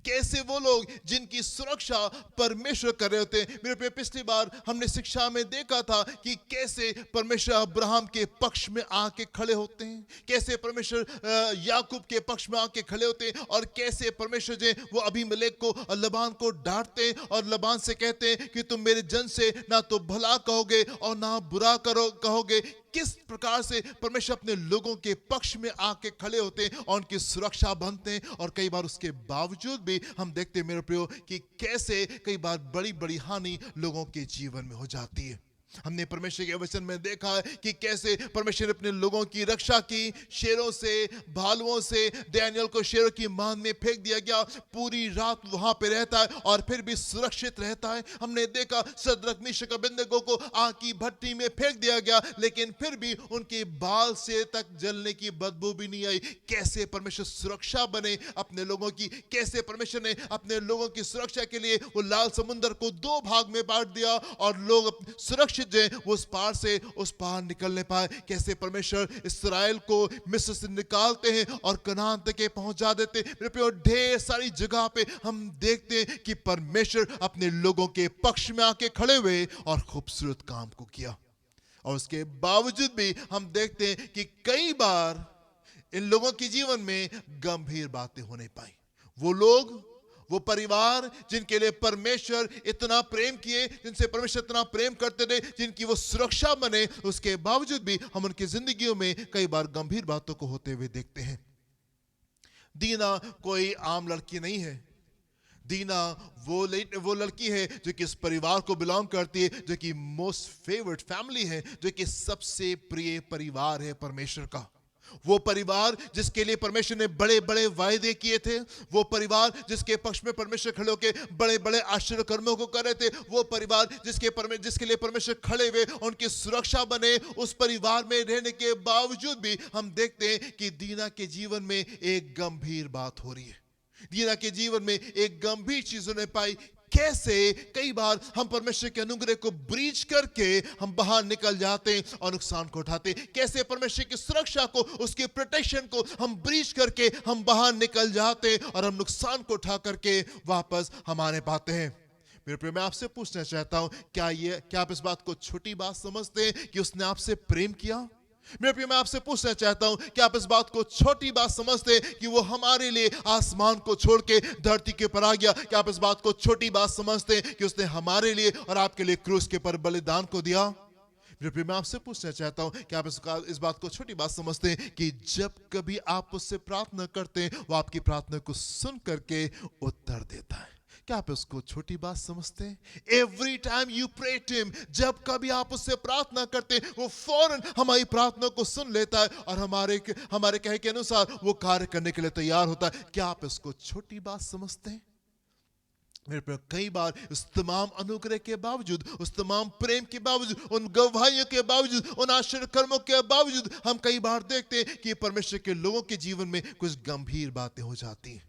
कैसे वो लोग जिनकी सुरक्षा परमेश्वर कर रहे होते हैं। मेरे पे पिछली बार हमने शिक्षा में देखा था कि कैसे परमेश्वर अब्राहम के पक्ष में आके खड़े होते हैं, कैसे परमेश्वर याकूब के पक्ष में आके खड़े होते हैं और कैसे परमेश्वर जो वो अबीमेलेक को और लबान को डांटते हैं और लबान से कहते हैं कि तुम मेरे जन से ना तो भला कहोगे और ना बुरा कहोगे। किस प्रकार से परमेश्वर अपने लोगों के पक्ष में आके खड़े होते हैं और उनकी सुरक्षा बनते हैं। और कई बार उसके बावजूद भी हम देखते हैं मेरे प्रियो कि कैसे कई बार बड़ी बड़ी हानि लोगों के जीवन में हो जाती है। हमने परमेश्वर के वचन में देखा है कि कैसे परमेश्वर ने अपने लोगों की रक्षा की, शेरों से, भालुओं से। डैनियल को शेरों की मान में फेंक दिया गया, पूरी रात वहां पे रहता है और फिर भी सुरक्षित रहता है। हमने देखा सद्रक मीशक अबेदनगो को आग की भट्टी में फेंक दिया गया, लेकिन फिर भी उनके बाल से तक जलने की बदबू भी नहीं आई। कैसे परमेश्वर सुरक्षा बने अपने लोगों की, कैसे परमेश्वर ने अपने लोगों की सुरक्षा के लिए वो लाल समुद्र को 2 भाग में बांट दिया और लोग सुरक्षित वो उस पार से उस पार निकलने पाए। कैसे परमेश्वर इस्राएल को मिस्र से निकालते हैं और कनान तक पहुंचा देते हैं। ढेर सारी जगह पे हम देखते हैं कि परमेश्वर अपने लोगों के पक्ष में आके खड़े हुए और खूबसूरत काम को किया। और उसके बावजूद भी हम देखते हैं कि कई बार इन लोगों के जीवन में गंभीर बातें होने पाई। वो लोग, वो परिवार जिनके लिए परमेश्वर इतना प्रेम किए, जिनसे परमेश्वर इतना प्रेम करते थे, जिनकी वो सुरक्षा बने, उसके बावजूद भी हम उनकी जिंदगियों में कई बार गंभीर बातों को होते हुए देखते हैं। दीना कोई आम लड़की नहीं है। दीना वो लड़की है जो कि इस परिवार को बिलोंग करती है, जो कि मोस्ट फेवरेट फैमिली है, जो कि सबसे प्रिय परिवार है परमेश्वर का। वो परिवार जिसके लिए परमेश्वर ने बड़े बड़े वायदे किए थे, वो परिवार जिसके पक्ष में परमेश्वर खड़े होकर बड़े बड़े आश्चर्य कर्मों को कर रहे थे, वो परिवार जिसके लिए परमेश्वर खड़े हुए उनकी सुरक्षा बने। उस परिवार में रहने के बावजूद भी हम देखते हैं कि दीना के जीवन में एक गंभीर बात हो रही है। दीना के जीवन में एक गंभीर चीज उन्हें पाई। कैसे कई बार हम परमेश्वर के अनुग्रह को ब्रीच करके हम बाहर निकल जाते हैं और नुकसान को उठाते हैं। कैसे परमेश्वर की सुरक्षा को, उसके प्रोटेक्शन को हम ब्रीच करके हम बाहर निकल जाते हैं और हम नुकसान को उठा करके वापस हम आने पाते हैं। मेरे प्रिय, मैं आपसे पूछना चाहता हूं, क्या आप इस बात को छोटी बात समझते हैं कि उसने आपसे प्रेम किया? मेरे प्रिय, मैं आपसे पूछना चाहता हूं कि आप इस बात को छोटी बात समझते हैं कि वो हमारे लिए आसमान को छोड़ के धरती के ऊपर आ गया? क्या आप इस बात को छोटी बात समझते हैं कि उसने हमारे लिए और आपके लिए क्रूस के ऊपर बलिदान को दिया? मेरे प्रिय, मैं आपसे पूछना चाहता हूं कि आप इस बात को छोटी बात समझते हैं कि जब कभी आप उससे प्रार्थना करते हैं, वो आपकी प्रार्थना को सुन करके उत्तर देता है? क्या आप उसको छोटी बात समझते हैं? Every time you pray to him, जब कभी आप उससे प्रार्थना करते हैं, वो फौरन हमारी प्रार्थना को सुन लेता है और हमारे कहे के अनुसार वो कार्य करने के लिए तैयार होता है। क्या आप इसको छोटी बात समझते हैं? मेरे प्रिय, कई बार उस तमाम अनुग्रह के बावजूद, उस तमाम प्रेम के बावजूद, उन गवाहियों के बावजूद, उन आश्चर्य कर्मों के बावजूद हम कई बार देखते हैं कि परमेश्वर के लोगों के जीवन में कुछ गंभीर बातें हो जाती हैं,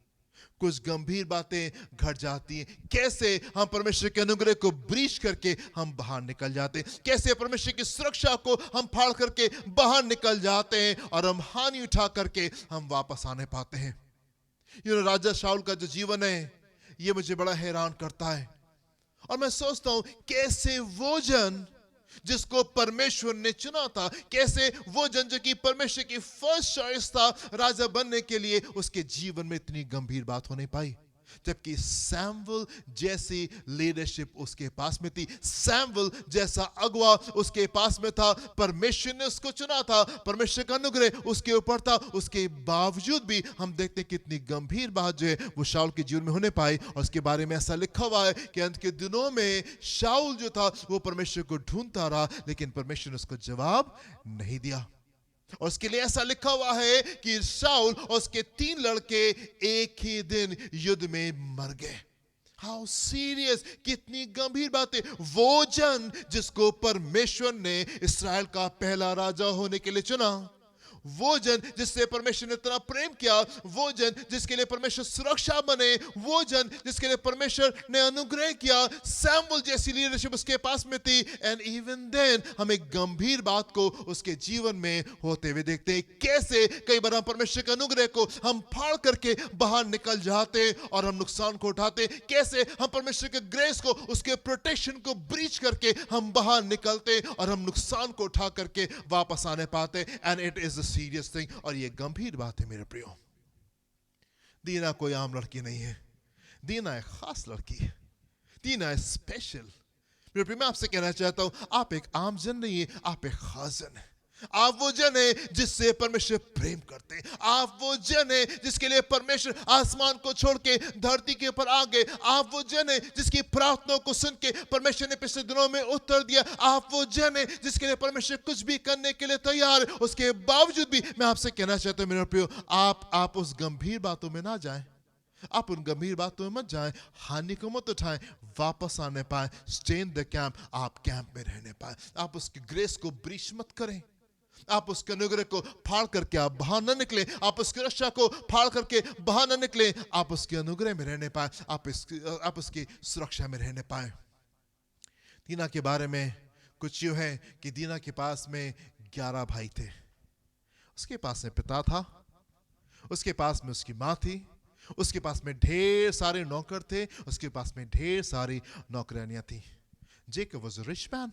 कुछ गंभीर बातें घट जाती हैं। कैसे हम परमेश्वर के अनुग्रह को ब्रीच करके हम बाहर निकल जाते हैं, कैसे परमेश्वर की सुरक्षा को हम फाड़ करके बाहर निकल जाते हैं और हम हानि उठा करके हम वापस आने पाते हैं। राजा शाऊल का जो जीवन है, ये मुझे बड़ा हैरान करता है और मैं सोचता हूं कैसे वो जन जिसको परमेश्वर ने चुना था, कैसे वो जन जो कि परमेश्वर की फर्स्ट चॉइस था राजा बनने के लिए, उसके जीवन में इतनी गंभीर बात हो नहीं पाई। जबकि सैमुएल जैसी लीडरशिप उसके पास में थी, सैमुएल जैसा अगुवा उसके पास में था, परमेश्वर ने उसको चुना था, परमेश्वर का अनुग्रह उसके ऊपर था। उसके बावजूद भी हम देखते हैं कितनी गंभीर बात जो है वो शाऊल के जीवन में होने पाई। और उसके बारे में ऐसा लिखा हुआ है कि अंत के दिनों में शाऊल जो था वो परमेश्वर को ढूंढता रहा, लेकिन परमेश्वर ने उसको जवाब नहीं दिया। और उसके लिए ऐसा लिखा हुआ है कि शाऊल और उसके 3 लड़के एक ही दिन युद्ध में मर गए। हाउ सीरियस, कितनी गंभीर बात है। वो जन जिसको परमेश्वर ने इस्राएल का पहला राजा होने के लिए चुना, वो जन जिससे परमेश्वर ने इतना प्रेम किया, वो जन जिसके लिए परमेश्वर सुरक्षा बने, वो जन जिसके लिए परमेश्वर ने अनुग्रह किया, सैमुएल जैसी लीडरशिप उसके पास में थी। एंड इवन देन हम एक गंभीर बात को उसके जीवन में होते हुए देखते हैं। कैसे कई बार हम परमेश्वर के अनुग्रह को हम फाड़ करके बाहर निकल जाते और हम नुकसान को उठाते। कैसे हम परमेश्वर के ग्रेस को, उसके प्रोटेक्शन को ब्रीच करके हम बाहर निकलते और हम नुकसान को उठा करके वापस आने पाते। And it is serious thing, और ये गंभीर बात है मेरे प्रियो। दीना कोई आम लड़की नहीं है, दीना एक खास लड़की है, दीना है स्पेशल। मेरे प्रियो, मैं आपसे कहना चाहता हूं, आप एक आम जन नहीं है, आप एक खास जन है। आप वो जन है जिससे परमेश्वर प्रेम करते हैं। आप वो जन है जिसके लिए परमेश्वर आसमान को छोड़ के धरती के ऊपर आ गए। आप वो जन है जिसकी प्रार्थना को सुन के परमेश्वर ने पिछले दिनों में उत्तर दिया। आप वो जन है जिसके लिए परमेश्वर कुछ भी करने के लिए तैयार है। उसके बावजूद भी मैं आपसे कहना चाहता हूं मेरे प्रियो, आप उस गंभीर बातों में ना जाएं, आप उन गंभीर बातों में मत जाएं, हानि को मत उठाएं, वापस आने पाए, स्टे इन द कैंप, आप कैंप में रहने पाए। आप उसकी ग्रेस को ब्रीच मत करें, आप उसके अनुग्रह को फाड़ करके आप बाहर न निकले, आप उसकी रक्षा को फाड़ करके बाहर न निकले, आप उसके अनुग्रह में रहने पाए, आप उसकी सुरक्षा में रहने पाए। दीना के बारे में कुछ यूं है कि दीना के पास में 11 भाई थे। उसके पास में पिता था, उसके पास में उसकी माँ थी, उसके पास में ढेर सारे नौकर थे, उसके पास में ढेर सारी नौकरानियां थी। Jacob was a rich man,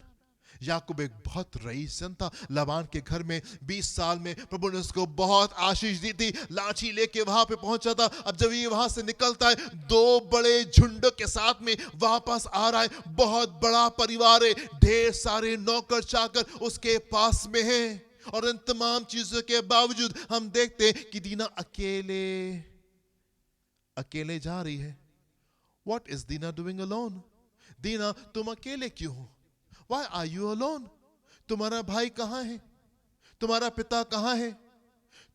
याकूब एक बहुत रईस जन था। लबान के घर में 20 साल में प्रभु ने उसको बहुत आशीष दी थी। लाठी लेके वहां पे पहुंचा था। अब जब ये वहां से निकलता है, 2 बड़े झुंड के साथ में वापस आ रहा है। बहुत बड़ा परिवार है, ढेर सारे नौकर चाकर उसके पास में है। और इन तमाम चीजों के बावजूद हम देखते हैं कि दीना अकेले जा रही है। What is Dina doing alone? दीना, तुम अकेले क्यों हो? Why are you alone? तुम्हारा भाई कहाँ है? तुम्हारा पिता कहाँ है?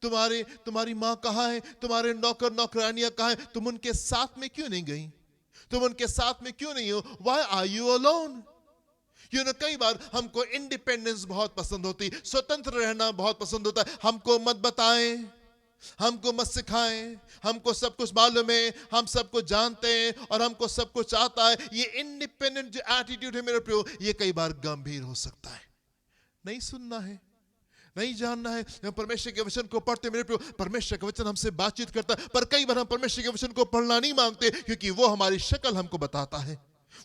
तुम्हारी माँ कहाँ है? तुम्हारे नौकर नौकरानियां कहाँ है? तुम उनके साथ में क्यों नहीं गई? तुम उनके साथ में क्यों नहीं हो? Why are you alone? कई बार हमको इंडिपेंडेंस बहुत पसंद होती, स्वतंत्र रहना बहुत पसंद होता है। हमको मत बताएं, हमको मत सिखाएं, हमको सब कुछ मालूम है, हम सब कुछ जानते हैं और हमको सब कुछ आता है। ये इंडिपेंडेंट जो एटीट्यूड है मेरे प्रियो, ये कई बार गंभीर हो सकता है। नहीं सुनना है, नहीं जानना है। हम परमेश्वर के वचन को पढ़ते मेरे प्रियो, परमेश्वर का वचन हमसे बातचीत करता है, पर कई बार हम परमेश्वर के वचन को पढ़ना नहीं मांगते, क्योंकि वो हमारी शक्ल हमको बताता है,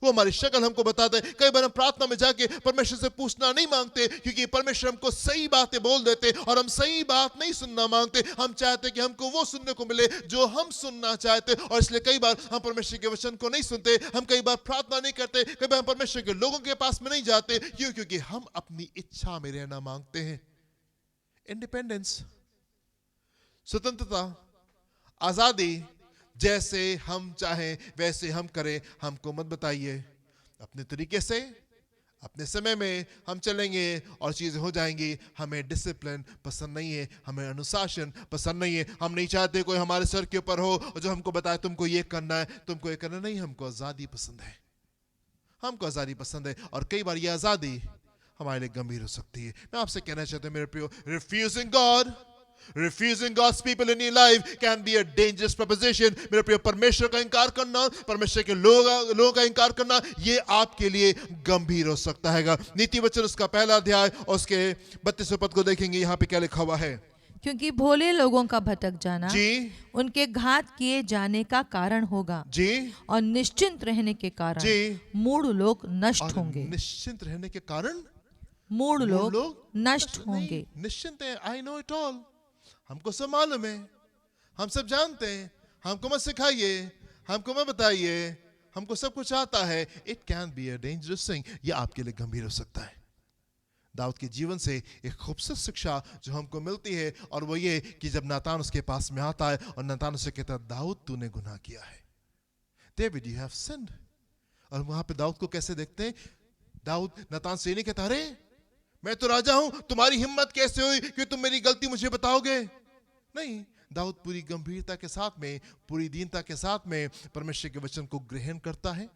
वो हमारी शक्ल हमको बताता है। कई बार हम प्रार्थना में जाके परमेश्वर से पूछना नहीं मांगते, क्योंकि परमेश्वर हमको सही बातें बोल देते और हम सही बात नहीं सुनना मांगते। हम चाहते कि हमको वो सुनने को मिले जो हम सुनना चाहते, और इसलिए कई बार हम परमेश्वर के वचन को नहीं सुनते। हम कई बार प्रार्थना नहीं करते, कई बार हम परमेश्वर के लोगों के पास में नहीं जाते। क्यों? क्योंकि हम अपनी इच्छा में रहना मांगते हैं। इंडिपेंडेंस, स्वतंत्रता, आजादी, जैसे हम चाहें वैसे हम करें, हमको मत बताइए। अपने तरीके से, अपने समय में हम चलेंगे और चीजें हो जाएंगी। हमें डिसिप्लिन पसंद नहीं है, हमें अनुशासन पसंद नहीं है। हम नहीं चाहते कोई हमारे सर के ऊपर हो और जो हमको बताए तुमको ये करना है, तुमको ये करना नहीं। हमको आजादी पसंद है, हमको आजादी पसंद है। और कई बार ये आजादी हमारे लिए गंभीर हो सकती है। मैं आपसे कहना चाहता हूं मेरे प्रियो, refusing God's people in your life can be a dangerous proposition। मेरे प्रियो, परमेश्वर का इनकार करना, परमेश्वर के लोगों का इनकार करना, ये आपके लिए गंभीर हो सकता है। नीति वचन उसका पहला अध्याय और उसके 32वें पद को देखेंगे। यहाँ पे क्या लिखा हुआ है? क्योंकि भोले लोगों का भटक जाना जी उनके घात किए जाने का कारण होगा, जी, और निश्चिंत रहने के कारण जी, मूढ़ लोग नष्ट और होंगे। निश्चिंत रहने के कारण मूढ़ लोग नष्ट नहीं, होंगे। निश्चिंत है। आई नो इट ऑल, हमको सब मालूम है, हम सब जानते हैं। हमको मत सिखाइए, हमको मत बताइए, हमको सब कुछ आता है। It can be a dangerous thing, ये आपके लिए गंभीर हो सकता है। दाऊद के जीवन से एक खूबसूरत शिक्षा जो हमको मिलती है, और वो ये कि जब नातान उसके पास में आता है और नातान उसे कहता है, दाऊद तूने गुनाह किया है, डेविड यू हैव सिन्ड। और वहां पे दाऊद को कैसे देखते हैं? दाऊद नातान से नहीं कहता, अरे मैं तो राजा हूं, तुम्हारी हिम्मत कैसे हुई कि तुम मेरी गलती मुझे बताओगे? नहीं, दाऊद पूरी गंभीरता के साथ में, पूरी दीनता के साथ में परमेश्वर के वचन को ग्रहण करता है,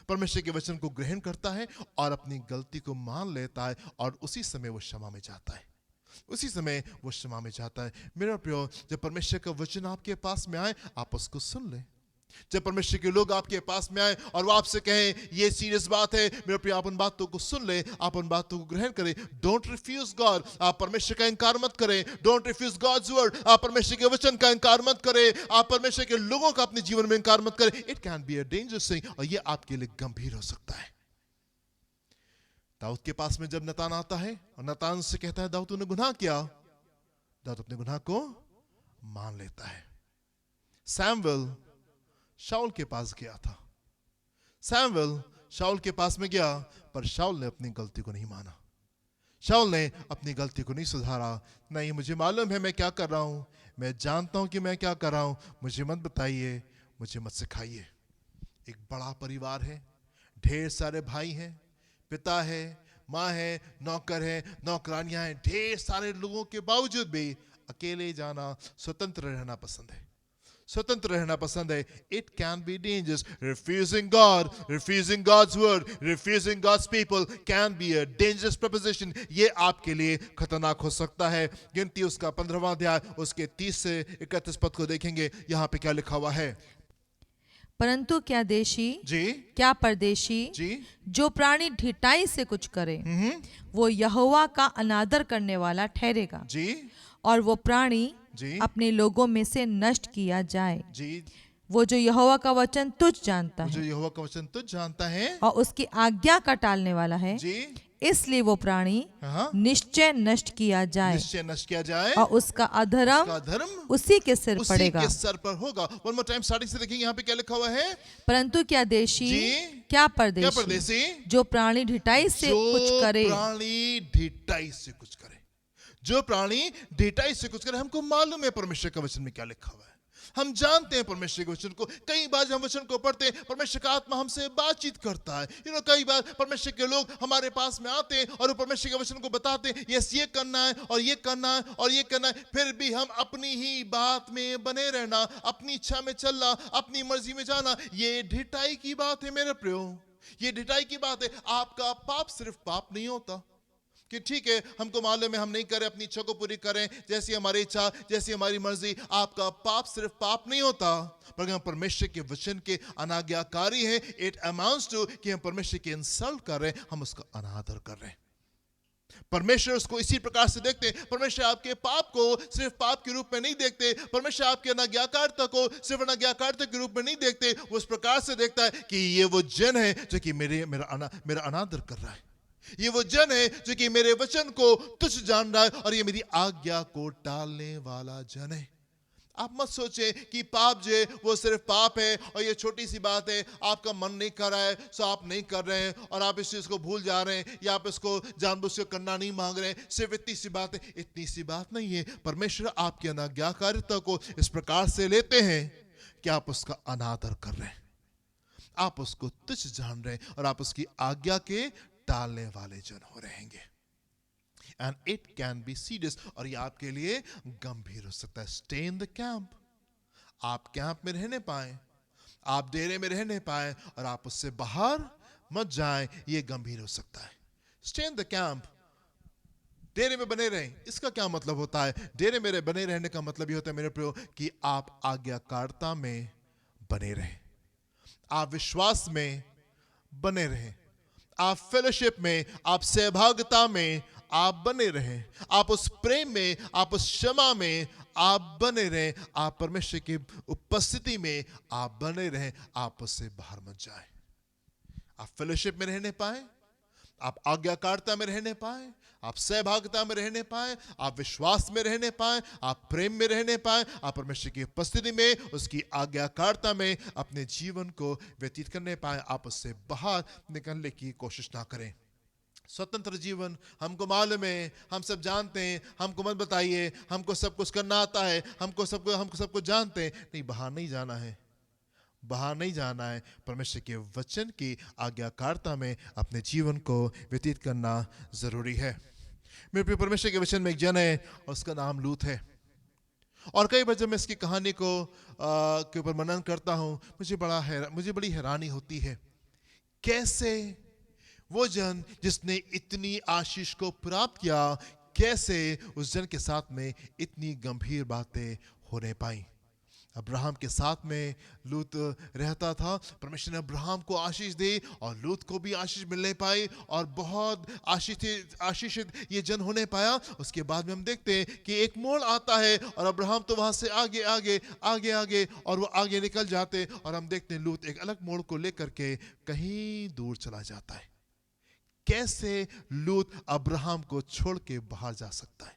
परमेश्वर के वचन को ग्रहण करता है और अपनी गलती को मान लेता है, और उसी समय वो क्षमा में जाता है, उसी समय वो क्षमा में जाता है। मेरा प्रियो, जब परमेश्वर का वचन आपके पास में आए, आप उसको सुन लें। जब परमेश्वर के लोग आपके पास में आए और वो आपसे कहें ये सीरियस बात है, मेरे प्रिय, आप उन बातों को सुन ले, आप उन बातों को ग्रहण करें। डोंट रिफ्यूज गॉड, आप परमेश्वर का इनकार मत करें। डोंट रिफ्यूज गॉड्स वर्ड, आप परमेश्वर के वचन का इनकार मत करें। आप परमेश्वर के लोगों का अपने जीवन में इनकार मत करें। It can be a dangerous thing, और ये आपके लिए गंभीर हो सकता है। दाऊद के पास में जब नातान आता है और नातान से कहता है, दाऊद तूने गुनाह किया, दाऊद अपने गुनाह को मान लेता है। सैमुएल शाऊल के पास गया था, सैमुएल शाऊल के पास में गया, पर शाऊल ने अपनी गलती को नहीं माना, शाऊल ने अपनी गलती को नहीं सुधारा। नहीं, मुझे मालूम है मैं क्या कर रहा हूं, मैं जानता हूं कि मैं क्या कर रहा हूं, मुझे मत बताइए, मुझे मत सिखाइए। एक बड़ा परिवार है, ढेर सारे भाई हैं, पिता है, माँ है, नौकर है, नौकरानियां हैं, ढेर सारे लोगों के बावजूद भी अकेले जाना, स्वतंत्र रहना पसंद है, स्वतंत्र रहना पसंद है। It can be dangerous. Refusing God, refusing God's word, refusing God's people can be a dangerous proposition. ये आपके लिए खतरनाक हो सकता है। गिनती उसका 15वां अध्याय उसके 30 से 31 पद को देखेंगे। यहाँ पे क्या लिखा हुआ है? परंतु क्या देशी, जी, क्या परदेशी, जी, जो प्राणी ढिठाई से कुछ करे, वो यहोवा का अनादर करने वाला ठहरेगा, जी, और वो प्राणी जी, अपने लोगों में से नष्ट किया जाए। जी। वो जो यहोवा का वचन तुझ जानता जो है यहोवा का वचन तुझ जानता है, और उसकी आज्ञा का टालने वाला है, जी, इसलिए वो प्राणी हाँ, निश्चय नष्ट किया जाए, निश्चय नष्ट किया जाए, और उसका अधर्म उसका धर्म उसी के सिर उसी पड़ेगा। के सर पर होगा। वन मोर टाइम स्टार्टिंग से देखेंगे, यहाँ पे क्या लिखा हुआ है? परंतु क्या देशी, जी, क्या क्या परदेशी, परदेशी, जो प्राणी ढिठाई से कुछ जो करे, प्राणी ढिठाई से कुछ करे, जो प्राणी ढिठाई से कुछ करे। हमको मालूम है परमेश्वर का वचन में क्या लिखा हुआ है, हम जानते हैं परमेश्वर के वचन को। कई बार जब हम वचन को पढ़ते हैं, परमेश्वर का आत्मा हमसे बातचीत करता है। कई बार परमेश्वर के लोग हमारे पास में आते हैं और वो परमेश्वर के वचन को बताते हैं, यस ये करना है और ये करना है और ये करना है। फिर भी हम अपनी ही बात में बने रहना, अपनी इच्छा में चलना, अपनी मर्जी में जाना, ये ढिठाई की बात है मेरे प्रियो, ये ढिठाई की बात है। आपका पाप सिर्फ पाप नहीं होता, कि ठीक है, हमको मालूम है हम नहीं करें, अपनी इच्छा को पूरी करें जैसी हमारी इच्छा, जैसी हमारी मर्जी। आपका पाप सिर्फ पाप नहीं होता, पर अगर हम परमेश्वर के वचन के अनाज्ञाकारी हैं, इट अमाउंट्स टू कि हम परमेश्वर के इंसल्ट कर रहे हैं, हम उसका अनादर कर रहे हैं। परमेश्वर उसको इसी प्रकार से देखते हैं। परमेश्वर आपके पाप को सिर्फ पाप के रूप में नहीं देखते, परमेश्वर आपके अनाज्ञाकारिता को सिर्फ अनाज्ञाकारिता के रूप में नहीं देखते, वो उस प्रकार से देखता है कि ये वो जन है जो कि मेरा अनादर कर रहा है, ये वो जन है जो कि मेरे वचन को तुच्छ जान रहा है, और ये मेरी आज्ञा को टालने वाला जन है। आप मत सोचें कि पाप जो है वो सिर्फ पाप है और ये छोटी सी बात है, आपका मन नहीं कर रहा है सो आप नहीं कर रहे हैं और आप इस चीज को भूल जा रहे हैं, या आप इसको जानबूझ के करना नहीं मांग रहे हैं, सिर्फ इतनी सी बात है। इतनी सी बात नहीं है। परमेश्वर आपकी अनाज्ञाकारिता को इस प्रकार से लेते हैं कि आप उसका अनादर कर रहे हैं, आप उसको तुच्छ जान रहे हैं और आप उसकी आज्ञा के टालने वाले जन हो रहेंगे। And it can be serious, और ये आपके लिए गंभीर हो सकता है। Stay in the camp, आप कैंप में रहने पाए, आप डेरे में रहने पाए और आप उससे बाहर मत जाएं, ये गंभीर हो सकता है। Stay in the camp, डेरे में बने रहें। इसका क्या मतलब होता है? डेरे में बने रहने का मतलब ये होता है मेरे प्रियो कि आप आज्ञाकारिता में बने रहें, आप विश्वास में बने रहें, आप फेलोशिप में, आप सहभागिता में आप बने रहें, आप उस प्रेम में, आप उस क्षमा में आप बने रहें, आप परमेश्वर की उपस्थिति में आप बने रहें, आप उससे बाहर मत जाएं। आप फेलोशिप में रहने पाए, आप आज्ञाकारिता में रहने पाए, आप सहभागिता में रहने पाए, आप विश्वास में रहने पाए, आप प्रेम में रहने पाए, आप परमेश्वर की उपस्थिति में, उसकी आज्ञाकारिता में अपने जीवन को व्यतीत करने पाए, आप उससे बाहर निकलने की कोशिश ना करें। स्वतंत्र जीवन, हमको मालूम है, हम सब जानते हैं, हमको मत बताइए, हमको सब कुछ करना आता है, हमको सब कुछ जानते हैं। नहीं, बाहर नहीं जाना है, बाहर नहीं जाना है। परमेश्वर के वचन की आज्ञाकारिता में अपने जीवन को व्यतीत करना जरूरी है। मेरे प्रिय, परमेश्वर के वचन में एक जन है और उसका नाम लूत है। और कई बार जब मैं इसकी कहानी को के ऊपर मनन करता हूं, मुझे बड़ी हैरानी होती है, कैसे वो जन जिसने इतनी आशीष को प्राप्त किया, कैसे उस जन के साथ में इतनी गंभीर बातें होने पाई। अब्राहम के साथ में लूत रहता था, परमेश्वर ने अब्राहम को आशीष दी और लूत को भी आशीष मिलने पाई और बहुत आशीषित ये जन होने पाया। उसके बाद में हम देखते हैं कि एक मोड़ आता है और अब्राहम तो वहां से आगे आगे आगे आगे और वो आगे निकल जाते, और हम देखते हैं लूत एक अलग मोड़ को लेकर के कहीं दूर चला जाता है। कैसे लूत अब्राहम को छोड़ के बाहर जा सकता है?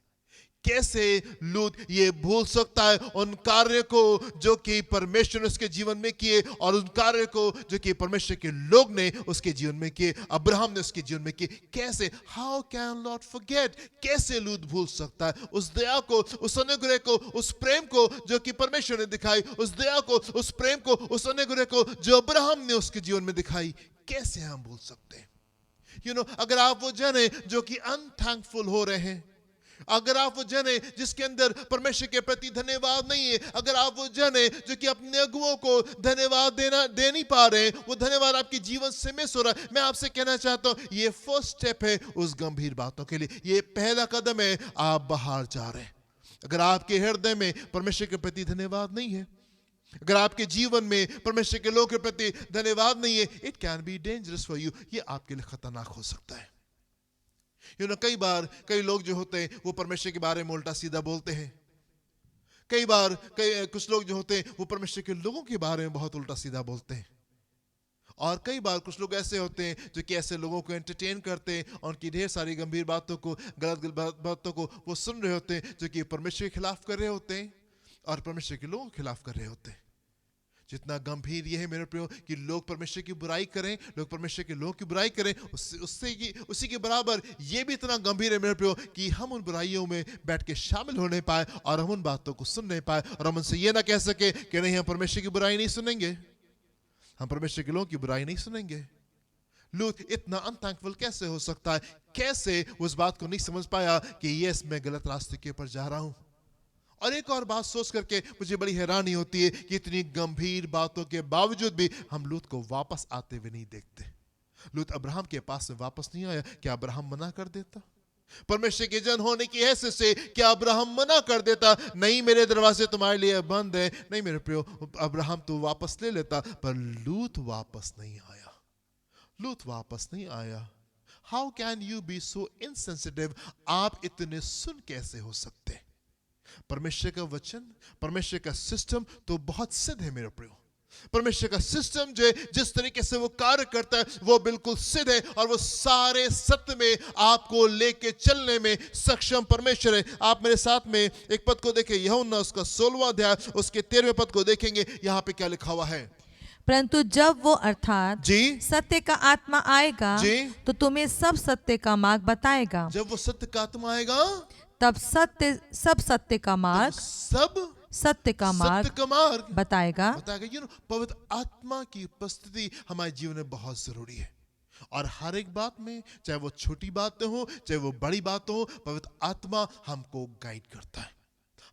कैसे लूत ये भूल सकता है उन कार्य को जो कि परमेश्वर ने उसके जीवन में किए, और उन कार्य को जो कि परमेश्वर के लोग ने उसके जीवन में किए, अब्राहम ने उसके जीवन में किए? कैसे? How can Lord forget? कैसे लूत भूल सकता है उस दया को, उस अनुग्रह को, उस प्रेम को जो कि परमेश्वर ने दिखाई, उस दया को, उस प्रेम को, उस अनुग्रह को जो अब्राहम ने उसके जीवन में दिखाई? कैसे हम भूल सकते हैं? अगर आप वो जन है जो कि अनथैंकफुल हो रहे हैं, अगर आप वो जन है जिसके अंदर परमेश्वर के प्रति धन्यवाद नहीं है, अगर आप वो जन है जो कि अपने अगुओं को धन्यवाद दे नहीं पा रहे हैं, वो धन्यवाद आपके जीवन से मिस हो रहा है, मैं आपसे कहना चाहता हूं, ये फर्स्ट स्टेप है उस गंभीर बातों के लिए। ये पहला कदम है, आप बाहर जा रहे हैं। अगर आपके हृदय में परमेश्वर के प्रति धन्यवाद नहीं है, अगर आपके जीवन में परमेश्वर के लोगों के प्रति धन्यवाद नहीं है, it can be dangerous for you. ये आपके लिए खतरनाक हो सकता है। कई बार कई लोग जो होते हैं वो परमेश्वर के बारे में उल्टा सीधा बोलते हैं। कई बार कुछ लोग जो होते हैं वो परमेश्वर के लोगों के बारे में बहुत उल्टा सीधा बोलते हैं। और कई बार कुछ लोग ऐसे होते हैं जो कि ऐसे लोगों को एंटरटेन करते हैं और उनकी ढेर सारी गंभीर बातों को, गलत बातों को वो सुन रहे होते हैं, जो कि परमेश्वर के खिलाफ कर रहे होते हैं और परमेश्वर के लोगों के खिलाफ कर रहे होते हैं। जितना गंभीर यह है मेरे प्रियो कि लोग परमेश्वर की बुराई करें, लोग परमेश्वर के लोगों की बुराई करें, उसी के बराबर यह भी इतना गंभीर है मेरे प्रियो कि हम उन बुराइयों में बैठ के शामिल होने पाए और हम उन बातों को सुन नहीं पाए, और हम उनसे यह ना कह सके कि नहीं, हम परमेश्वर की बुराई नहीं सुनेंगे, हम परमेश्वर के लोगों की बुराई नहीं सुनेंगे। लूत इतना अनथैंकफुल कैसे हो सकता है? कैसे उस बात को नहीं समझ पाया कि यस, मैं गलत रास्ते के ऊपर जा रहा हूं। और एक और बात सोच करके मुझे बड़ी हैरानी होती है कि इतनी गंभीर बातों के बावजूद भी हम लूत को वापस आते हुए नहीं देखते। लूत अब्राहम के पास में वापस नहीं आया, क्या अब्राहम मना कर देता? परमेश्वर के जन होने की हैसियत से क्या अब्राहम मना कर देता, नहीं मेरे दरवाजे तुम्हारे लिए बंद है, नहीं मेरे प्रियो अब्राहम तो वापस ले लेता, पर लूत वापस नहीं आया, लूत वापस नहीं आया। How can you be so insensitive? आप इतने सुन कैसे हो सकते? परमेश्वर का वचन, परमेश्वर का सिस्टम तो बहुत सिद्ध है मेरे प्रियो। परमेश्वर का सिस्टम जो जिस तरीके से वो कार्य करता है वो बिल्कुल सिद्ध है, और वो सारे सत्य में आपको लेके चलने में सक्षम परमेश्वर है। आप मेरे साथ में एक पद को देखें, यूहन्ना उसका 16वां अध्याय उसके 13वें पद को देखेंगे। यहाँ पे क्या लिखा हुआ है? परंतु जब वो अर्थात जी सत्य का आत्मा आएगा जी तो तुम्हें सब सत्य का मार्ग बताएगा। जब वो सत्य का आत्मा आएगा तब सब सत्य का मार्ग, सब सत्य का सत्य मार्ग का मार्ग बताएगा। बताएगा। पवित्र आत्मा की उपस्थिति हमारे जीवन में बहुत जरूरी है, और हर एक बात में, चाहे वो छोटी बातें हो चाहे वो बड़ी बातें हो, पवित्र आत्मा हमको गाइड करता है।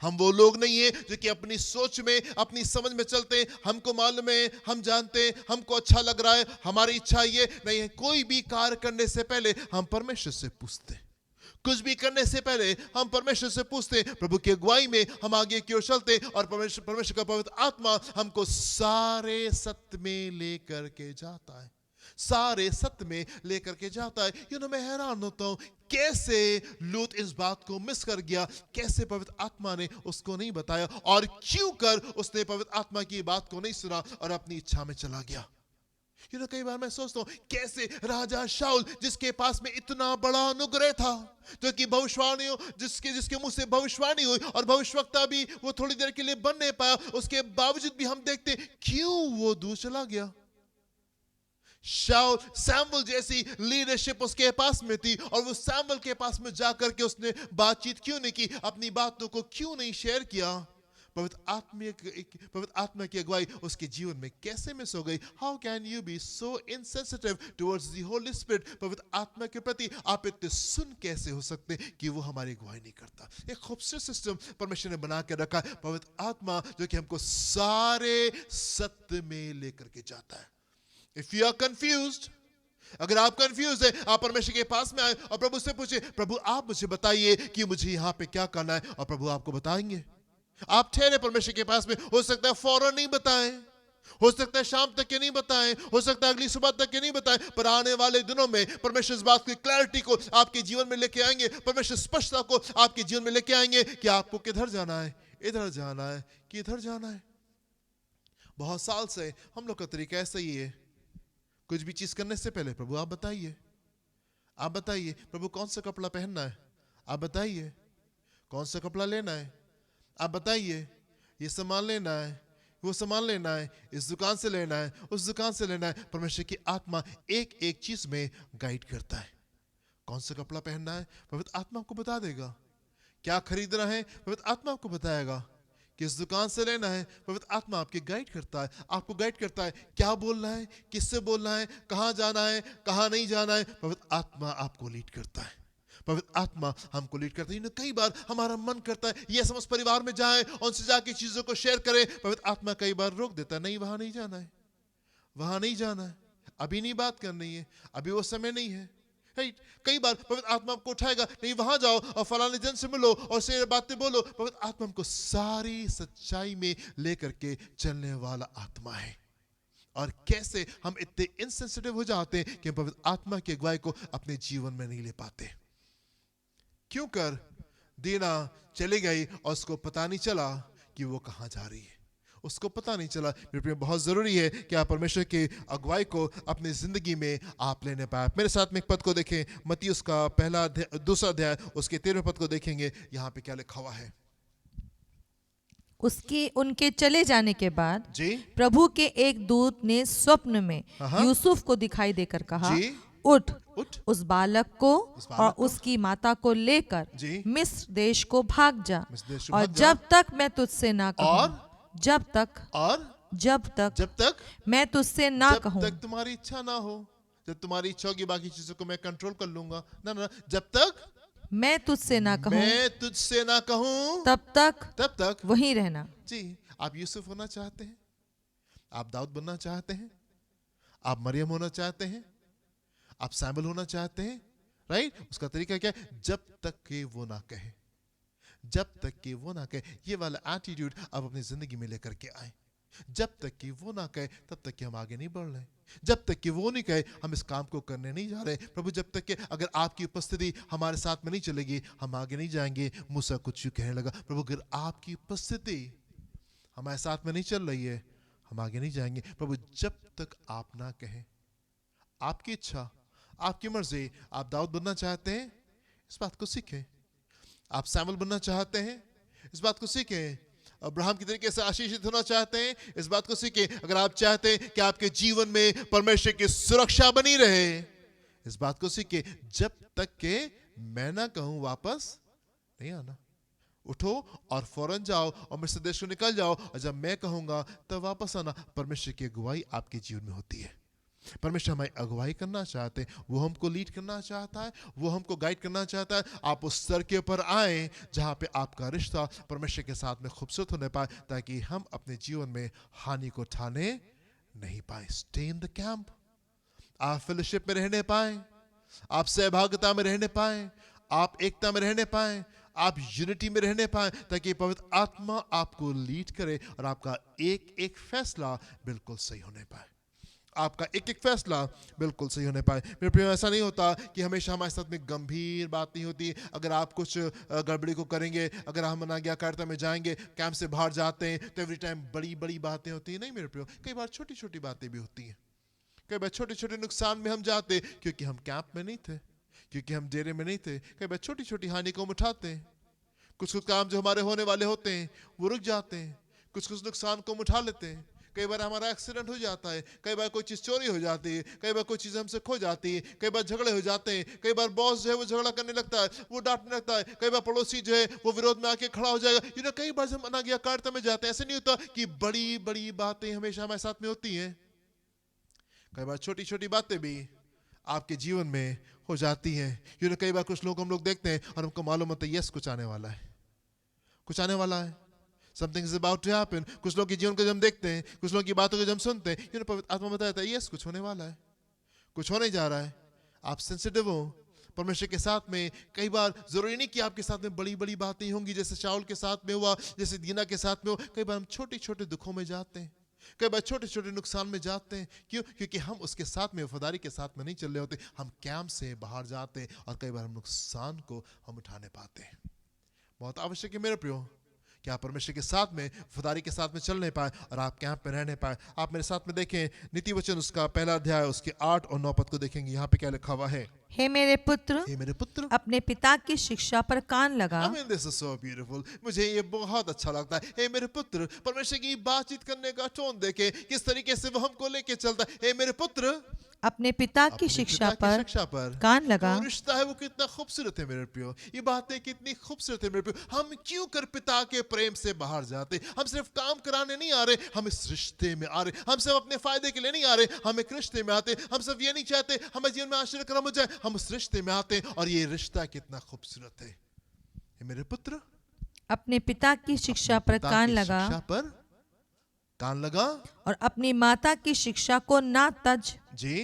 हम वो लोग नहीं है जो कि अपनी सोच में अपनी समझ में चलते हैं, हमको मालूम है, हम जानते हैं, हमको अच्छा लग रहा है, हमारी इच्छा ये नहीं है। कोई भी कार्य करने से पहले हम परमेश्वर से पूछते हैं, कुछ भी करने से पहले हम परमेश्वर से पूछते हैं, प्रभु की अगुवाई में हम आगे की ओर चलते हैं, और परमेश्वर का पवित्र आत्मा हमको सारे सत्य में लेकर के जाता है, सारे सत्य में लेकर के जाता है। मैं हैरान होता हूं कैसे लूत इस बात को मिस कर गया, कैसे पवित्र आत्मा ने उसको नहीं बताया, और क्यों कर उसने पवित्र आत्मा की बात को नहीं सुना और अपनी इच्छा में चला गया। कई बार मैं सोचता हूं कैसे राजा शाऊल, जिसके पास में इतना बड़ा अनुग्रह था, जो कि भविष्यवाणी जिसके मुंह से भविष्यवाणी हुई, और भविष्यवक्ता भी वो थोड़ी देर के लिए बन नहीं पाया, उसके बावजूद भी हम देखते क्यों वो दूर चला गया। शाऊल, सैमुअल जैसी लीडरशिप उसके पास में थी, और वो सैमुअल के पास में जाकर के उसने बातचीत क्यों नहीं की, अपनी बातों को क्यों नहीं शेयर किया? पवित्र आत्मा की अगुवाई उसके जीवन में कैसे मिस हो गई? How can you be so insensitive towards the Holy Spirit? पवित्र आत्मा के प्रति आप इतने सुन कैसे हो सकते कि वो हमारी अगुवाई नहीं करता? एक खूबसूरत सिस्टम परमेश्वर ने बना के रखा है, पवित्र आत्मा जो कि हमको सारे सत्य में लेकर के जाता है। If you are confused, अगर आप कंफ्यूज है, आप परमेश्वर के पास में आए और प्रभु से पूछे, प्रभु आप मुझे बताइए कि मुझे यहाँ पे क्या करना है, और प्रभु आपको बताएंगे। आप ठहरे परमेश्वर के पास में, हो सकता है फौरन नहीं बताएं, हो सकता है शाम तक के नहीं बताएं, हो सकता है अगली सुबह तक के नहीं बताएं, पर आने वाले दिनों में परमेश्वर इस बात की क्लैरिटी को आपके जीवन में लेके आएंगे, परमेश्वर स्पष्टता को आपके जीवन में लेके आएंगे कि आपको किधर जाना है, इधर जाना है कि इधर जाना है। बहुत साल से हम लोग का तरीका ऐसा ही है, कुछ भी चीज करने से पहले प्रभु आप बताइए, आप बताइए प्रभु कौन सा कपड़ा पहनना है, आप बताइए कौन सा कपड़ा लेना है, आप बताइए ये सामान लेना है, वो सामान लेना है, इस दुकान से लेना है, उस दुकान से लेना है। परमेश्वर की आत्मा एक एक चीज में गाइड करता है। कौन सा कपड़ा पहनना है, पवित्र आत्मा आपको बता देगा। क्या खरीदना है, पवित्र आत्मा आपको बताएगा। किस दुकान से लेना है, पवित्र आत्मा आपके गाइड करता है, आपको गाइड करता है। क्या बोलना है, किससे बोलना है, कहाँ जाना है, कहाँ नहीं जाना है, पवित्र आत्मा आपको लीड करता है। पवित्र आत्मा हमको लीड करता है। कई बार हमारा मन करता है ये समस्त परिवार में जाए, उनसे जाके चीजों को शेयर करें, पवित्र आत्मा कई बार रोक देता है, नहीं वहां नहीं जाना है, वहां नहीं जाना है, अभी नहीं बात करनी है, अभी वो समय नहीं है। कई बार पवित्र आत्मा आपको उठाएगा, नहीं वहां जाओ और फलाने जन से मिलो और से बातें बोलो। पवित्र आत्मा हमको सारी सच्चाई में लेकर के चलने वाला आत्मा है। और कैसे हम इतने इनसेंसिटिव हो जाते हैं कि पवित्र आत्मा की अगुवाई को अपने जीवन में नहीं ले पाते। क्यों कर दीना चली गई और उसको पता नहीं चला कि वो कहां जा रही है, उसको पता नहीं चला। मेरे प्रिय, बहुत जरूरी है कि आप परमेश्वर की अगुवाई को अपनी जिंदगी में आप लेने पाए। मेरे साथ में एक पद को देखें, मत्ती उसका दूसरा अध्याय उसके 13वें पद को देखेंगे। यहाँ पे क्या लिखा हुआ है? उनके चले जाने के बाद जी प्रभु के एक दूत ने स्वप्न में यूसुफ को दिखाई देकर कहा, उठ उस बालक को और उसकी माता को लेकर मिस्र देश को भाग जा, और जब तक मैं तुझसे ना कहूं, जब तक मैं तुझसे ना कहूं, जब तक तुम्हारी इच्छा ना हो, जब तुम्हारी इच्छा होगी बाकी चीजों को मैं कंट्रोल कर लूंगा, ना जब तक मैं तुझसे ना कहूं, तब तक वहीं रहना। जी, आप यूसुफ होना चाहते हैं, आप दाऊद बनना चाहते हैं, आप मरियम होना चाहते हैं, आप सैमुअल होना चाहते हैं, राइट? उसका तरीका क्या है? जब तक कि वो ना कहे, जब तक कि वो ना कहे। ये वाला एटीट्यूड आप अपनी जिंदगी में लेकर के आए। जब तक कि वो ना कहे तब तक कि हम आगे नहीं बढ़ रहे। जब तक कि वो नहीं कहे हम इस काम को करने नहीं जा रहे। प्रभु जब तक कि अगर आपकी उपस्थिति हमारे साथ में नहीं चलेगी हम आगे नहीं जाएंगे। मूसा कुछ यूं कहने लगा, प्रभु अगर आपकी उपस्थिति हमारे साथ में नहीं चल रही है हम आगे नहीं जाएंगे। प्रभु जब तक आप ना कहें, आपकी इच्छा, आपकी मर्जी। आप दाऊद बनना चाहते हैं, इस बात को सीखें। आप सैमुअल बनना चाहते हैं, इस बात को सीखें। अब्राहम की तरीके से आशीषित होना चाहते हैं, इस बात को सीखें। अगर आप चाहते हैं कि आपके जीवन में परमेश्वर की सुरक्षा बनी रहे, इस बात को सीखें। जब तक के मैं ना कहूं वापस नहीं आना। उठो और फौरन जाओ और मिस्र देश को निकल जाओ, और जब मैं कहूंगा तब वापस आना। परमेश्वर की अगुवाई आपके जीवन में होती है। परमेश्वर हमारी अगुवाई करना चाहते हैं, वो हमको लीड करना चाहता है, वो हमको गाइड करना चाहता है। आप उस स्तर के ऊपर आए जहां पे आपका रिश्ता परमेश्वर के साथ में खूबसूरत होने पाए, ताकि हम अपने जीवन में हानि को ठाने नहीं पाए। Stay in the camp. आप फेलोशिप में रहने पाए, आप सहभागिता में रहने पाए, आप एकता में रहने पाए, आप यूनिटी में रहने पाए, ताकि पवित्र आत्मा आपको लीड करे और आपका एक एक फैसला बिल्कुल सही होने पाए। आपका एक एक फैसला बिल्कुल सही होने पाए। मेरे प्रिय, ऐसा नहीं होता कि हमेशा हमारे साथ में गंभीर बात नहीं होती। अगर आप कुछ गड़बड़ी को करेंगे, अगर हम अनाज्ञाकारिता में जाएंगे, कैंप से बाहर जाते हैं, तो एवरी टाइम बड़ी बड़ी बातें होती हैं। नहीं मेरे प्रिय, कई बार छोटी छोटी बातें भी होती हैं। कई बार छोटे छोटे नुकसान में हम जाते क्योंकि हम कैंप में नहीं थे, क्योंकि हम डेरे में नहीं थे। कई बार छोटी छोटी हानि को हम उठाते हैं। कुछ कुछ काम जो हमारे होने वाले होते हैं वो रुक जाते हैं। कुछ कुछ नुकसान को हम उठा लेते हैं। कई बार हमारा एक्सीडेंट हो जाता है, कई बार कोई चीज़ चोरी हो जाती है, कई बार कोई चीज़ हमसे खो जाती है, कई बार झगड़े हो जाते हैं, कई बार बॉस जो है वो झगड़ा करने लगता है, वो डांटने लगता है, कई बार पड़ोसी जो है वो विरोध में आके खड़ा हो जाएगा। कई बार हम अनाज्ञाकारिता में जाते हैं। ऐसे नहीं होता कि बड़ी बड़ी बातें हमेशा हमारे साथ में होती हैं। कई बार छोटी छोटी बातें भी आपके जीवन में हो जाती हैं। कई बार कुछ लोग हम लोग देखते हैं और हमको मालूम होता है यस कुछ आने वाला है, कुछ आने वाला है, something is about to happen। कुछ लोग के जीवन को जब हम देखते हैं, कुछ लोग की बातों को जब हम सुनते हैं, पवित्र आत्मा बताता है यस कुछ होने वाला है, कुछ होने जा रहा है। आप सेंसिटिव हो परमेश्वर के साथ में। कई बार जरूरी नहीं कि आपके साथ में बड़ी बड़ी बातें होंगी, जैसे शाऊल के साथ में हुआ, जैसे दीना के साथ में हो। कई बार हम छोटे छोटे दुखों में जाते हैं, कई बार छोटे छोटे नुकसान में जाते हैं। क्यों? क्योंकि हम उसके साथ में, वफादारी के साथ में नहीं चल रहे होते। हम कैंप से बाहर जाते हैं और कई बार हम नुकसान को हम उठाने पाते हैं। बहुत आवश्यक है मेरे प्रियो कि आप परमेश्वर के साथ में, वफादारी के साथ में चलने पाए और आप कैंप में रहने पाए। आप मेरे साथ में देखें नीति वचन उसका पहला अध्याय उसके 8 और 9 पद को देखेंगे। यहाँ पे क्या लिखा हुआ है? हे मेरे पुत्र, हे मेरे पुत्र, अपने पिता की शिक्षा पर कान लगा। I mean, this is so beautiful। मुझे ये बहुत अच्छा लगता है। हे मेरे पुत्र, परमेश्वर की बातचीत करने का टोन देखे, किस तरीके से वो हमको लेके चलता है। हे मेरे पुत्र, अपने पिता की शिक्षा पर कान लगा। जो रिश्ता है वो कितना खूबसूरत है मेरे प्रियो। ये बातें कितनी खूबसूरत है मेरे प्रियो। हम क्यों कर पिता के प्रेम से बाहर जाते? हम सिर्फ काम कराने नहीं आ रहे, हम इस रिश्ते में आ रहे। हम सिर्फ अपने फायदे के लिए नहीं आ रहे, हम एक रिश्ते में आते। हम सिर्फ ये नहीं चाहते हमारे जीवन में आशीर्वाद कर्म हो जाए, हम उस रिश्ते में आते हैं। और ये रिश्ता कितना खूबसूरत है। मेरे पुत्र, अपने पिता की शिक्षा पर कान लगा, शिक्षा पर कान लगा, और अपनी माता की शिक्षा को ना तज, जी,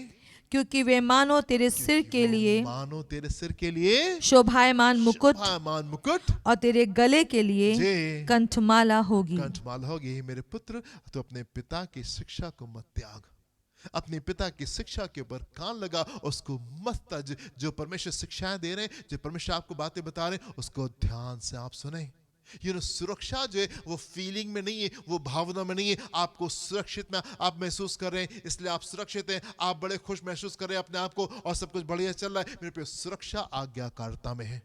क्योंकि वे मानो तेरे सिर के लिए, मानो तेरे सिर के लिए शोभायमान मुकुट, शोभायमान मुकुट, और तेरे गले के लिए जी, कंठमाला होगी। कंठमाला होगी। मेरे पुत्र, तो अपने पिता की शिक्षा को मत त्याग। अपने पिता की शिक्षा के ऊपर कान लगा, उसको मत तज। जो परमेश्वर शिक्षाएं दे रहे हैं, जो परमेश्वर आपको बातें बता रहे हैं, उसको ध्यान से आप सुने। सुरक्षा जो है वो फीलिंग में नहीं है, वो भावना में नहीं है। आपको सुरक्षित में आप महसूस कर रहे हैं, इसलिए आप सुरक्षित हैं। आप बड़े खुश महसूस कर रहे हैं अपने आप को और सब कुछ बढ़िया चल रहा है। मेरे पे सुरक्षा आज्ञाकारिता में है।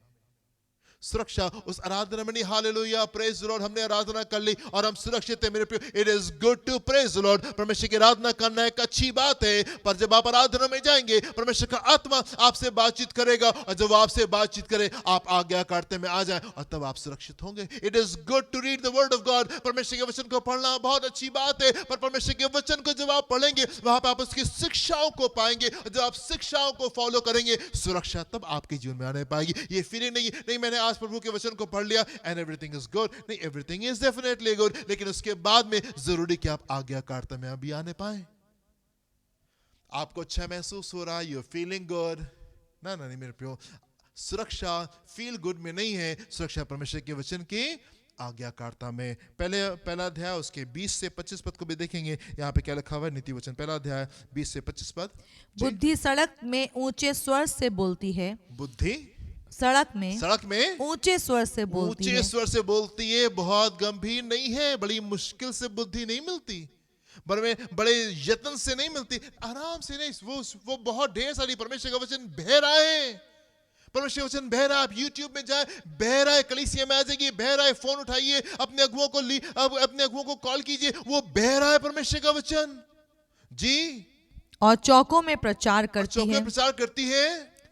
सुरक्षा उस आराधना में नहीं। हालेलुया, प्रेज द लॉर्ड, हमने आराधना कर ली और हम सुरक्षित हैं मेरे प्रिय। It is good to praise the Lord. परमेश्वर की आराधना करना एक अच्छी बात है, पर जब आप आराधना में जाएंगे, परमेश्वर का आत्मा आपसे बातचीत करेगा, और जब आपसे बातचीत करे, आप आज्ञाकारिता में आ जाएं और तब आप सुरक्षित होंगे। It is good to read the word of God. परमेश्वर के वचन को पढ़ना बहुत अच्छी बात है, पर परमेश्वर के वचन को जब आप पढ़ेंगे, वहां पर आप उसकी शिक्षाओं को पाएंगे। जब आप शिक्षाओं को फॉलो करेंगे, सुरक्षा तब आपके जीवन में आने पाएगी। ये फीलिंग नहीं मैंने आज प्रभु के वचन को पढ़ लिया एंड एवरीथिंग इज गुड। नहीं, एवरीथिंग इज डेफिनेटली गुड, लेकिन उसके बाद में जरूरी कि आप आज्ञाकारिता में अभी आने पाए। आपको अच्छा महसूस हो रहा है, यू आर फीलिंग गुड, ना ना नहीं मेरे प्रियो, सुरक्षा फील गुड में नहीं है, सुरक्षा परमेश्वर के वचन की आज्ञाकारिता में। पहला अध्याय उसके 20 से 25 पद को भी देखेंगे। यहाँ पे क्या लिखा हुआ है, नीति वचन पहला अध्याय 20 से 25 पद। बुद्धि सड़क में ऊंचे स्वर से बोलती है, बुद्धि सड़क में ऊंचे स्वर से बोलती ऊंचे है। स्वर से बोलती है, बहुत गंभीर नहीं है, बड़ी मुश्किल से बुद्धि नहीं मिलती, बड़े यत्न से नहीं मिलती, आराम से नहीं, वो बहुत ढेर सारी परमेश्वर का वचन बह रहा है, परमेश्वर वचन बह रहा है। आप यूट्यूब में जाए, बह रहा है, कलीसिया में आ जाएगी, बह रहा है, फोन उठाइए, अपने अगुओं को कॉल कीजिए, वो बह रहा है परमेश्वर का वचन जी। और चौकों में प्रचार करती है, प्रचार करती है,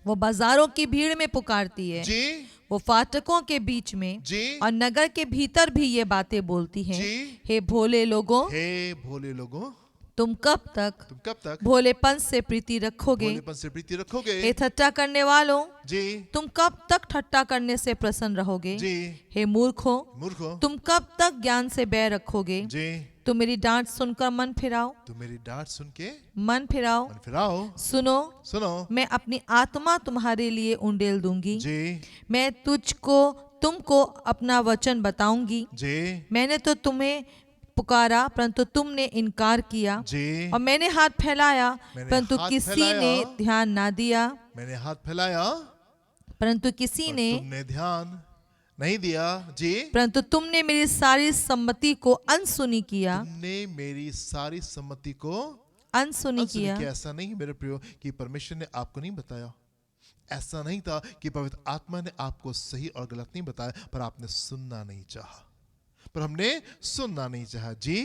वो बाजारों की भीड़ में पुकारती है जी, वो फाटकों के बीच में जी, और नगर के भीतर भी ये बातें बोलती है। जी। हे भोले लोगों, तुम कब तक भोलेपन से प्रीति रखोगे? हे ठट्टा करने वालों, जी, तुम कब तक ठट्टा करने से प्रसन्न रहोगे? जी। हे मूर्खों, तुम कब तक ज्ञान से बैर रखोगे? जी। तुम मेरी डांट सुनकर मन फिराओ, मन फिराओ, सुनो, मैं अपनी आत्मा तुम्हारे लिए उंडेल दूंगी, जी। मैं तुमको अपना वचन बताऊंगी। जी। मैंने तो तुम्हें पुकारा परंतु तुमने इनकार किया, जी। और मैंने हाथ फैलाया परंतु किसी ने ध्यान ना दिया, मैंने हाथ फैलाया परंतु किसी ने तुमने ध्यान नहीं दिया, जी। परंतु तुमने मेरी सारी सम्मति को अनसुनी किया, तुमने मेरी सारी सम्मति को अनसुनी किया। ऐसा नहीं मेरे प्रियो कि परमेश्वर ने आपको नहीं बताया, ऐसा नहीं था कि पवित्र आत्मा ने आपको सही और गलत नहीं बताया, पर आपने सुनना नहीं चाहा, पर हमने सुनना नहीं चाहा, जी।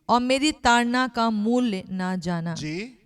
और मेरी ताड़ना का मूल्य ना जाना, जी।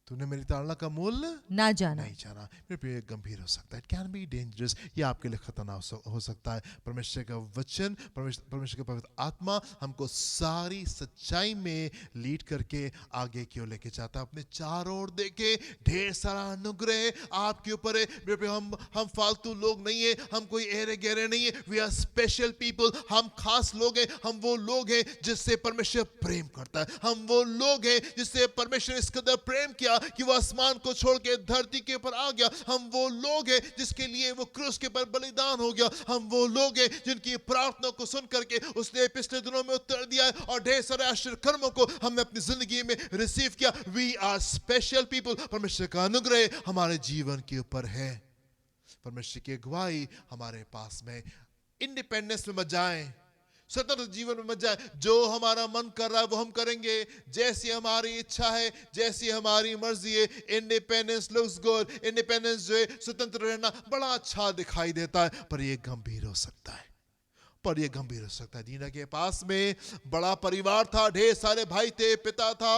तूने मेरी ताड़ना का मूल्य ना जाना, नहीं जाना। मेरे प्रिय, गंभीर हो सकता है, इट कैन बी डेंजरस, ये आपके लिए खतरनाक हो सकता है। परमेश्वर का वचन, परमेश्वर का पवित्र आत्मा हमको सारी सच्चाई में लीड करके आगे क्यों लेके जाता है, अपने चारों ओर देखे ढेर सारा अनुग्रह आपके ऊपर है। मेरे प्रिय, हम फालतू लोग नहीं है, हम कोई एरे गहरे नहीं है, वी आर स्पेशल पीपल, हम खास लोग हैं, हम वो लोग हैं जिससे परमेश्वर प्रेम करता है, हम वो लोग हैं जिससे परमेश्वर इस कदर प्रेम किया कि वो आसमान को छोड़ के धरती के ऊपर आ गया, हम वो लोग हैं जिसके लिए वो क्रूस के ऊपर बलिदान हो गया, हम वो लोग हैं जिनकी प्रार्थना को सुन करके उसने पिछले दिनों में उत्तर दिया है, और ढेर सारे आश्चर्य कर्मों को हमने अपनी जिंदगी में रिसीव किया। वी आर स्पेशल पीपल, परमेश्वर का अनुग्रह हमारे जीवन के ऊपर है, परमेश्वर की अगुवाई हमारे पास में। इंडिपेंडेंस में मत जाएं, स्वतंत्र जीवन में मत जाए, जो हमारा मन कर रहा है वो हम करेंगे, जैसी हमारी इच्छा है, जैसी हमारी मर्जी है। इंडिपेंडेंस लुक्स गुड, इंडिपेंडेंस जो है, स्वतंत्र रहना बड़ा अच्छा दिखाई देता है, पर ये गंभीर हो सकता है, दीना के पास में बड़ा परिवार था, ढेर सारे भाई थे, पिता था,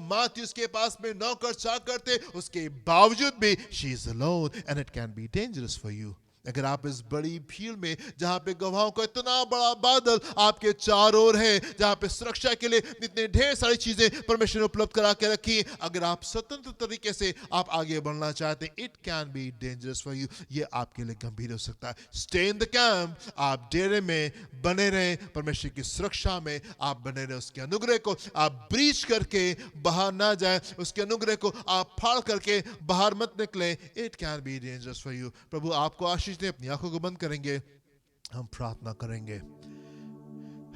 माथ्यूस के पास में नौकर चाकर थे, उसके बावजूद भी she is alone and it can be dangerous for you. अगर आप इस बड़ी भीड़ में, जहां पे गवाहों का इतना बड़ा बादल आपके चारों ओर है, जहां पे सुरक्षा के लिए इतने ढेर सारी चीजें परमेश्वर ने उपलब्ध करा के रखी, अगर आप स्वतंत्र तरीके से आप आगे बढ़ना चाहते हैं, it can be dangerous for you, ये आपके लिए गंभीर हो सकता है। स्टे इन द कैंप, आप डेरे में बने रहें, परमेश्वर की सुरक्षा में आप बने रहें, उसके अनुग्रह को आप ब्रीच करके बाहर ना जाए, उसके अनुग्रह को आप फाड़ करके बाहर मत निकले, it can be dangerous for you. प्रभु आपको आशीष, अपनी आंखों को बंद करेंगे, हम प्रार्थना करेंगे।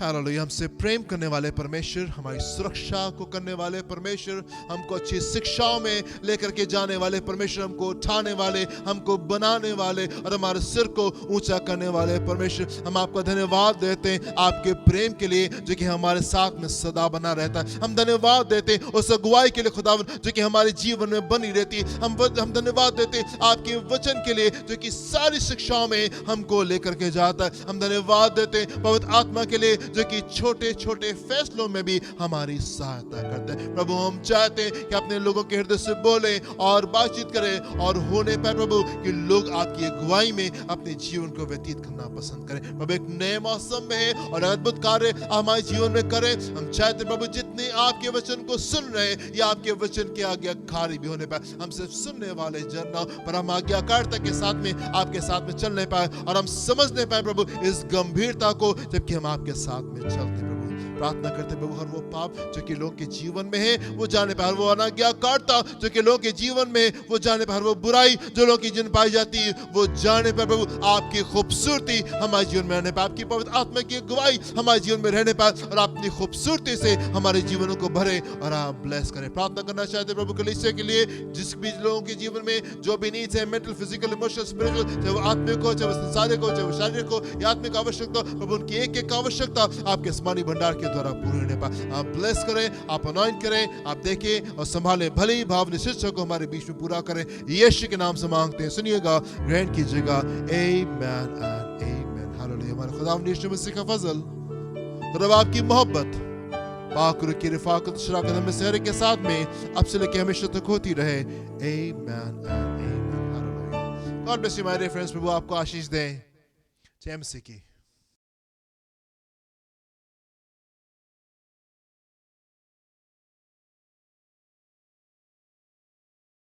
हालेलुया। हमसे प्रेम करने वाले परमेश्वर, हमारी सुरक्षा को करने वाले परमेश्वर, हमको अच्छी शिक्षाओं में लेकर के जाने वाले परमेश्वर, हमको उठाने वाले, हमको बनाने वाले और हमारे सिर को ऊंचा करने वाले परमेश्वर, हम आपका धन्यवाद देते हैं आपके प्रेम के लिए जो कि हमारे साथ में सदा बना रहता है। हम धन्यवाद देते हैं उस अगुवाई के लिए खुदावन जो कि हमारे जीवन में बनी रहती है। हम धन्यवाद देते हैं आपके वचन के लिए जो कि सारी शिक्षाओं में हमको लेकर के जाता है। हम धन्यवाद देते हैं पवित्र आत्मा के लिए जो कि छोटे छोटे फैसलों में भी हमारी सहायता करते हैं। प्रभु हम चाहते हैं कि अपने लोगों के हृदय से बोले और बातचीत करें और होने पाए प्रभु कि लोग आपकी अगुवाई में अपने जीवन को व्यतीत करना पसंद करें। प्रभु एक नए मौसम में है और अद्भुत कार्य हमारे जीवन में करें। हम चाहते हैं प्रभु जितने आपके वचन को सुन रहे हैं या आपके वचन के आज्ञाकारी भी होने पाए, हम सिर्फ सुनने वाले जन ना, पर हम आज्ञाकारिता के साथ में आपके साथ में चलने पाए और हम समझने पाए प्रभु इस गंभीरता को, जबकि हम आपके साथ में चलते प्रभु। प्रार्थना करते प्रभु हर वो पाप जो कि लोगों के जीवन में है वो जाने पर, हर वो अनाज्ञाकारिता जो कि लोगों के जीवन में है वो जाने पर, हर वो बुराई जो लोगों की जीवन पाई जाती है वो जाने पर प्रभु आपकी खूबसूरती हमारे जीवन में रहने पर, आपकी पवित्र आत्मा की गवाही हमारे जीवन में रहने पर और अपनी खूबसूरती से हमारे जीवनों को भरे और आप ब्लेस करें। प्रार्थना करना चाहते प्रभु कलीसिया के लिए जिस भी लोगों के जीवन में जो भी नीड्स है, मेंटल, फिजिकल, इमोशनल, स्पिरिचुअल, चाहे वो आत्मिक हो, चाहे वो संसारिक हो, चाहे वो शारीरिक हो या आत्मिक आवश्यकता हो, प्रभु उनकी एक एक आवश्यकता आपके आसमानी भंडार के द्वारा पूरी होने पर आप ब्लेस करें, आप अनॉइंट करें, आप देखें और संभालें, भली भावनी शिक्षा को हमारे बीच में पूरा करें। यीशु के नाम से मांगते हैं, सुनिएगा, ग्रहण कीजिएगा। आमीन एंड आमीन। हालेलुया। हमारे खुदावंद यीशु मसीह का फजल, खुदा आपकी मोहब्बत, पाक रूह की रिफाकत, शराकत हमें सहरे के साथ में अब से लेकर हमेशा तक होती रहे। Amen and amen. Hallelujah. God bless you my dear friends. प्रभु आपको आशीष दे। जय मसीह की।